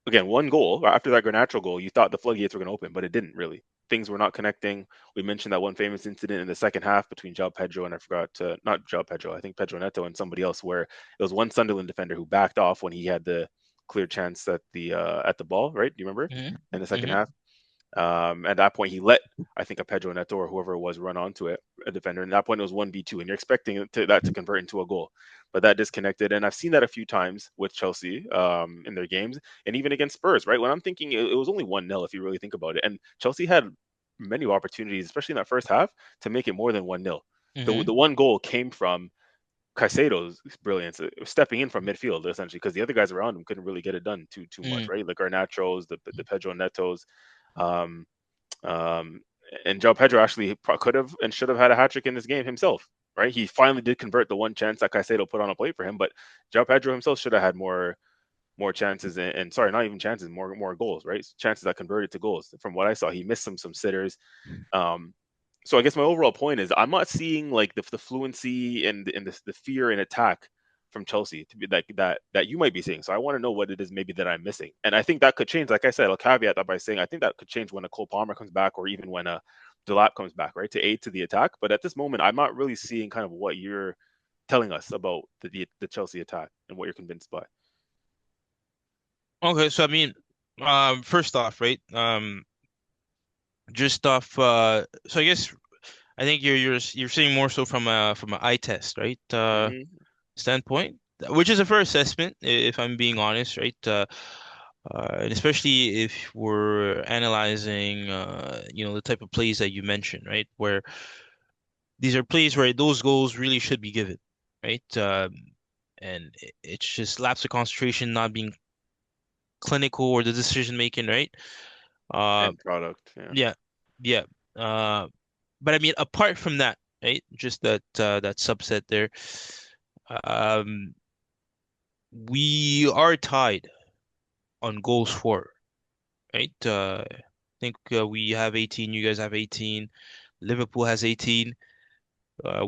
again, one goal after that Garnacho goal, you thought the floodgates were going to open, but it didn't really. Things were not connecting. We mentioned that one famous incident in the second half between João Pedro and I forgot not João Pedro, I think Pedro Neto and somebody else, where it was one Sunderland defender who backed off when he had the clear chance at the ball, right? Do you remember Hmm. in the second Hmm. half? At that point, he let I think a Pedro Neto or whoever it was run onto it, a defender. And at that point, it was 1v2, and you're expecting that to convert into a goal, but that disconnected. And I've seen that a few times with Chelsea in their games, and even against Spurs. Right when I'm thinking it was only 1-0 if you really think about it, and Chelsea had many opportunities, especially in that first half, to make it more than 1-0. The Hmm. one goal came from Caicedo's brilliance, stepping in from midfield essentially, because the other guys around him couldn't really get it done too much, Hmm. right? Like Garnacho's, the Pedro Netos, um, um, and João Pedro actually could have and should have had a hat trick in this game himself, right? He finally did convert the one chance that Caicedo put on a plate for him, but João Pedro himself should have had more chances and sorry, not even chances, more goals, right? Chances that converted to goals. From what I saw, he missed some sitters. Um, so I guess my overall point is I'm not seeing like the fluency and the fear and attack from Chelsea to be like that you might be seeing. So I want to know what it is maybe that I'm missing. And I think that could change. Like I said, I'll caveat that by saying I think that could change when a Cole Palmer comes back or even when a Delap comes back, right? To aid to the attack. But at this moment, I'm not really seeing kind of what you're telling us about the Chelsea attack and what you're convinced by. Okay, so I mean, first off, right? Just off. So I guess I think you're seeing more so from an eye test, right? Hmm. Standpoint, which is a fair assessment, if I'm being honest, right? And especially if we're analyzing, the type of plays that you mentioned, right? Where these are plays where those goals really should be given, right? and it's just lapse of concentration, not being clinical or the decision making, right? Uh, End product. Yeah. yeah, yeah. Uh, but I mean, apart from that, right? Just that subset there. Um, we are tied on goals for, right? I think we have 18, you guys have 18, Liverpool has 18.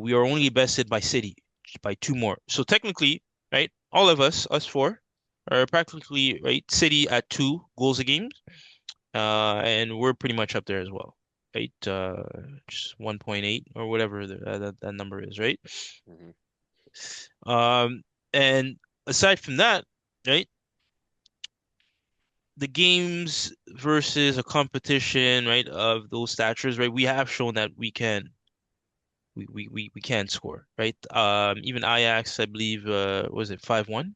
We are only bested by City by two more. So technically, right, all of us four, are practically right. City at 2 goals a game, and we're pretty much up there as well, right? Just 1.8 or whatever that number is, right? Hmm. Um, and aside from that, right, the games versus a competition, right, of those statures, right, we have shown that we can score, right? Even Ajax, I believe, was it 5-1?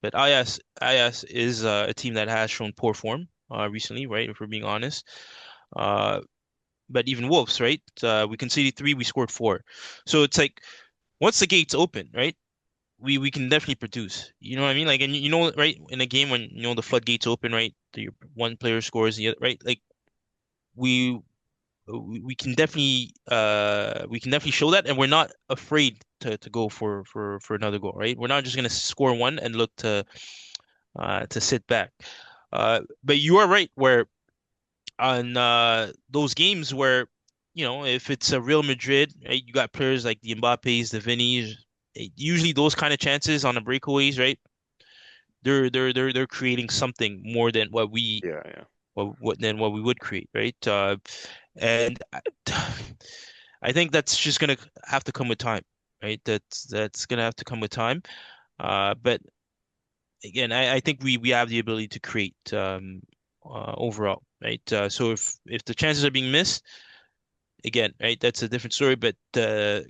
But Ajax is a team that has shown poor form recently, right? If we're being honest. Uh, but even Wolves, right? We conceded 3, we scored 4. So it's like once the gates open, right? We can definitely produce. You know what I mean? Like, and you know, right? In a game when the floodgates open, right? One player scores, the other, right? Like we we can definitely show that, and we're not afraid to go for another goal, right? We're not just gonna score one and look to sit back. But you are right where on those games where if it's a Real Madrid, right, you got players like the Mbappes, the Vinny's, usually those kind of chances on the breakaways, right? They're creating something more than Yeah, yeah. what we would create, right? And I think that's just gonna have to come with time, right? That's gonna have to come with time. But again, I think we have the ability to create overall, right? So if the chances are being missed, again, right, that's a different story. But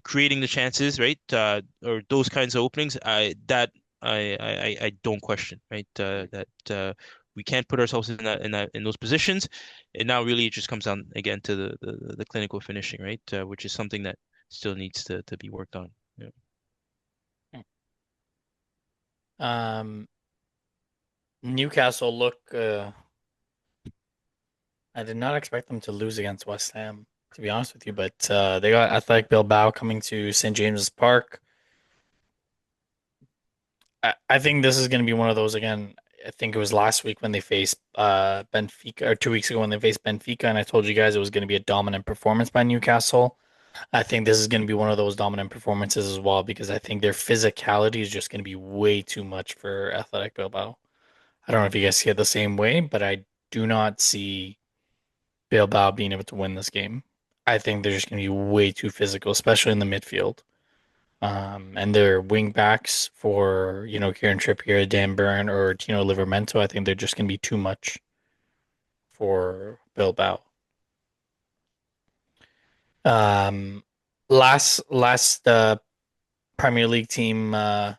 creating the chances, right, or those kinds of openings, I don't question, right? Mhm. That we can't put ourselves in those positions, and now really it just comes down again to the clinical finishing, right? Which is something that still needs to be worked on. Yeah. Um, Newcastle look. I did not expect them to lose against West Ham, to be honest with you. But they got Athletic Bilbao coming to St James's Park. I think this is going to be one of those again. I think it was last week when they faced Benfica, or 2 weeks ago when they faced Benfica, and I told you guys it was going to be a dominant performance by Newcastle. I think this is going to be one of those dominant performances as well because I think their physicality is just going to be way too much for Athletic Bilbao. I don't know if you guys see it the same way, but I do not see Bilbao being able to win this game. I think they're just going to be way too physical, especially in the midfield. And their wing backs for, Kieran Trippier, Dan Burn, or Tino Livramento, I think they're just going to be too much for Bilbao. Um, last Premier League team, like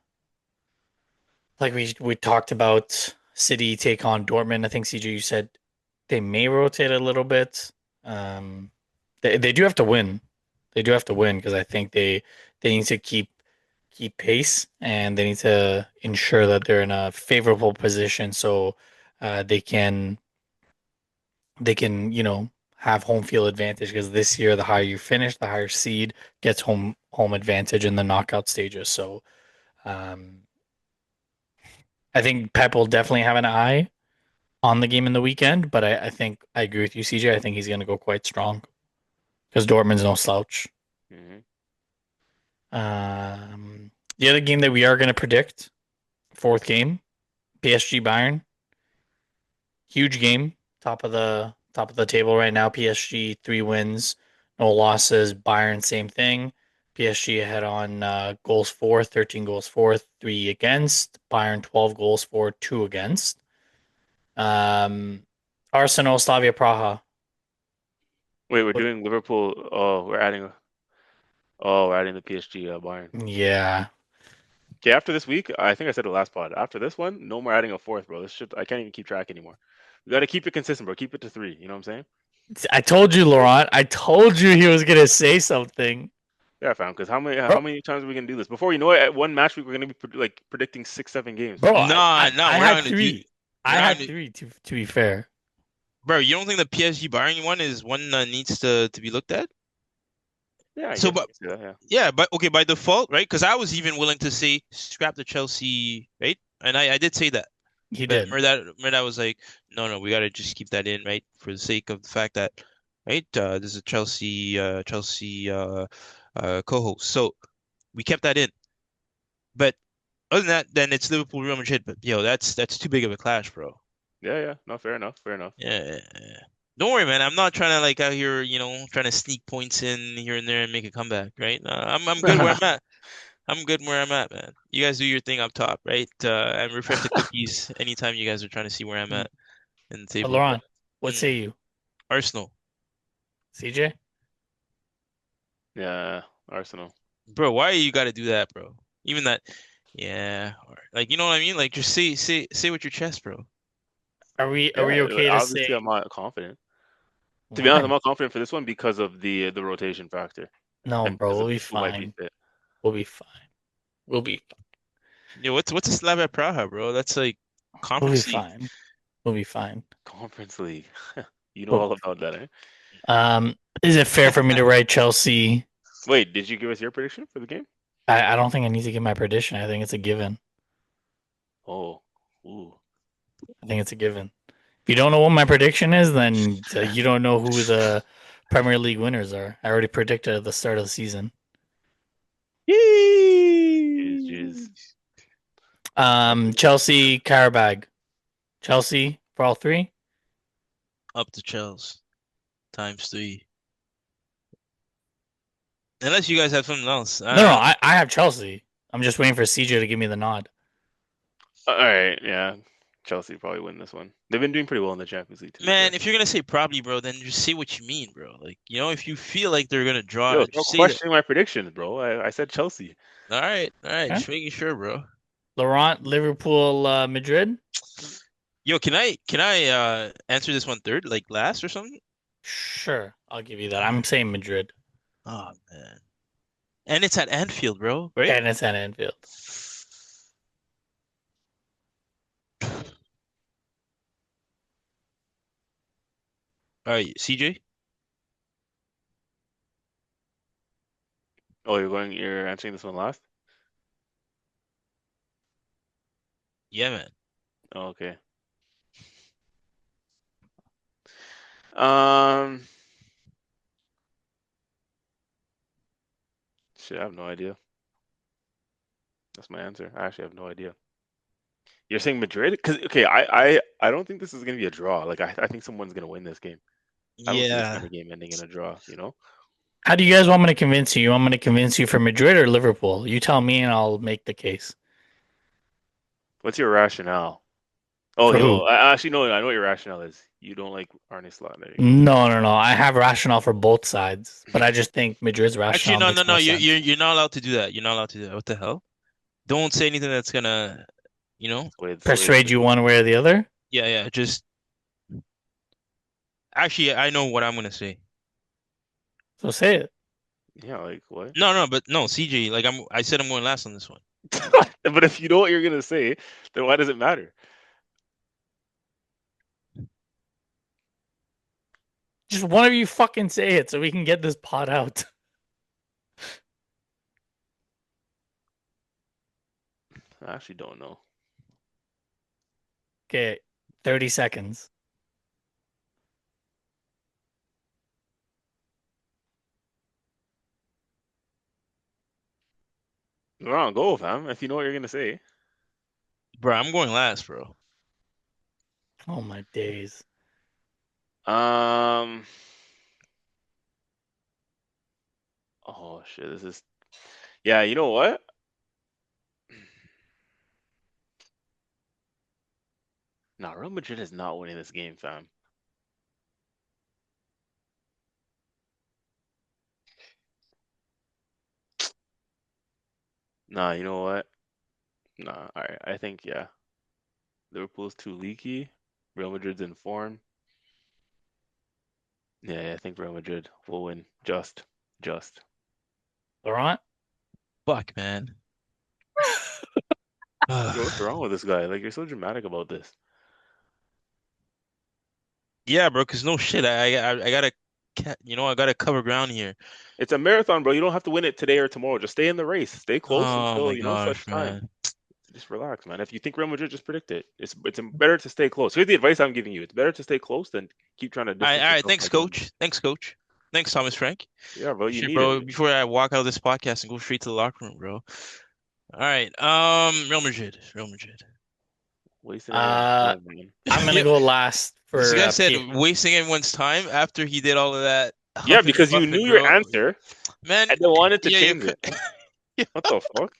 we talked about, City take on Dortmund. I think CJ, you said they may rotate a little bit. Um, they do have to win. They do have to win because I think they need to keep pace and they need to ensure that they're in a favorable position so they can have home field advantage because this year the higher you finish, the higher seed gets home advantage in the knockout stages. So um, I think Pep will definitely have an eye on the game in the weekend, but I think I agree with you, CJ. I think he's going to go quite strong because Dortmund's no slouch. Hmm. The other game that we are going to predict, fourth game, PSG Bayern, huge game, top of the table right now. PSG 3 wins, no losses. Bayern same thing. PSG ahead on goals for, 13 goals for, 3 against. Bayern 12 goals for, 2 against. Um, Arsenal, Slavia Praha. Wait, we're What? doing Liverpool. Oh, we're adding the PSG Bayern. Yeah, Okay, after this week, I think I said it last pod. After this one, no more adding a fourth, bro. This shit, I can't even keep track anymore. We got to keep it consistent, bro. Keep it to 3. You know what I'm saying? I told you, Laurent. I told you he was gonna say something. Yeah, fam. Because how bro. many times are we gonna do this? Before you know it, at one match week we're gonna be like predicting 6, 7 games. Bro, Nah, nah, I we're not had gonna do. three. We're I not had gonna. three to be fair. Bro, you don't think the PSG Bayern one is one that needs to be looked at? Yeah, I So, guess I but can see that. Yeah. yeah, but okay, by default, right? Because I was even willing to say scrap the Chelsea, right? And I did say that. He But did. Merdad was like, no, no, we gotta just keep that in, right? For the sake of the fact that, right, this is a Chelsea co-host. So we kept that in. But other than that, then it's Liverpool Real Madrid. But yo, that's too big of a clash, bro. Yeah, yeah. No, fair enough. Fair enough. Yeah. Don't worry, man. I'm not trying to like out here, trying to sneak points in here and there and make a comeback, right? I'm good where I'm at. I'm good where I'm at, man. You guys do your thing up top, right? And refresh the cookies anytime you guys are trying to see where I'm at in the But table. But Laurent, what mm, say you? Arsenal, CJ? Yeah, Arsenal. bro, why you got to do that, bro? Even that, yeah, or, like you know what I mean? Like just say with your chest, bro. Are we Yeah, okay to say obviously I'm not confident. To be honest, I'm why? not confident for this one because of the rotation factor No, and bro, because we'll of be who might be fine. fit. We'll be fine. We'll be Yeah, what's a Slavia Praha, bro? That's like we'll be Conference League. fine. We'll be fine. Conference League. You know We'll all be about that, eh? is it fair for me to write Chelsea? Wait, did you give us your prediction for the game? I don't think I need to give my prediction. I think it's a given. Oh, ooh. I think it's a given. If you don't know what my prediction is, then you don't know who the Premier League winners are. I already predicted at the start of the season. Jeez, jeez. Chelsea, Qarabağ. Chelsea for all three? Up to Chelsea times three. Unless you guys have something else. No, no, I have Chelsea. I'm just waiting for CJ to give me the nod. All right, yeah. Chelsea probably win this one. They've been doing pretty well in the Champions League, to be fair. Man, if you're gonna say probably, bro, then just say what you mean, bro. Like, if you feel like they're gonna draw, Yo, just don't say that. question my predictions, bro. I said Chelsea. All right, Okay. just making sure, bro. Laurent, Liverpool, Madrid. Yo, can I answer this one third, like last or something? Sure, I'll give you that. I'm saying Madrid, Oh man. And it's at Anfield, bro, right? and it's at Anfield. All right, CJ? Oh, you're answering this one last? Yeah, man. Oh, okay. Um, shit, I have no idea. That's my answer. I actually have no idea. You're saying Madrid? Because okay, I don't think this is gonna be a draw. Like I think someone's gonna win this game. I don't see this kind Yeah. of game ending in a draw, you know? How do you guys want me to convince you? You want me to convince you for Madrid or Liverpool? You tell me, and I'll make the case. What's your rationale? Oh, For yo, who? I actually know. I know what your rationale is. You don't like Arne Slot. There you go. No, no, no. I have rationale for both sides, but I just think Madrid's Actually, rationale no, no, makes no. more You're sense. you're not allowed to do that. You're not allowed to do that. What the hell? Don't say anything that's gonna, you know? That's the way it Persuade should you be. one way or the other. Yeah, yeah. Just actually, I know what I'm gonna say. So say it. Yeah, like what? No, no, but no, CJ. Like I said, I'm going last on this one. But if you know what you're gonna say, then why does it matter? Just one of you fucking say it so we can get this pot out. I actually don't know. Okay, 30 seconds. Go go, fam. If you know what you're gonna say. Bro, I'm going last, bro. Oh my days. Um. Oh shit. This is. Yeah. You know what? Nah, Real Madrid is not winning this game, fam. Nah, you know what? Nah. All right. I think yeah. Liverpool's too leaky. Real Madrid's in form. Yeah, I think Real Madrid will win. Just. Laurent? Fuck, man. Yo, what's wrong with this guy? Like, you're so dramatic about this. Yeah, bro. Cause no shit. I gotta, I gotta cover ground here. It's a marathon, bro. You don't have to win it today or tomorrow. Just stay in the race. Stay close Oh until my you know such gosh, time. man. Just relax, man. If you think Real Madrid, just predict it. It's better to stay close. Here's the advice I'm giving you. It's better to stay close than keep trying to distance All right. yourself Thanks, by going. coach. Thanks, coach. Thanks, Thomas Frank. Yeah, bro, you Shit, need it. bro. Before I walk out of this podcast and go straight to the locker room, bro. All right. Real Madrid. Real Madrid. Wasting everyone's Uh, time, man. I'm gonna go last This for guy said wasting everyone's time after he did all of that Yeah, huffing and because you puffing, knew your bro. answer Man, and then wanted to yeah, change it. What the fuck?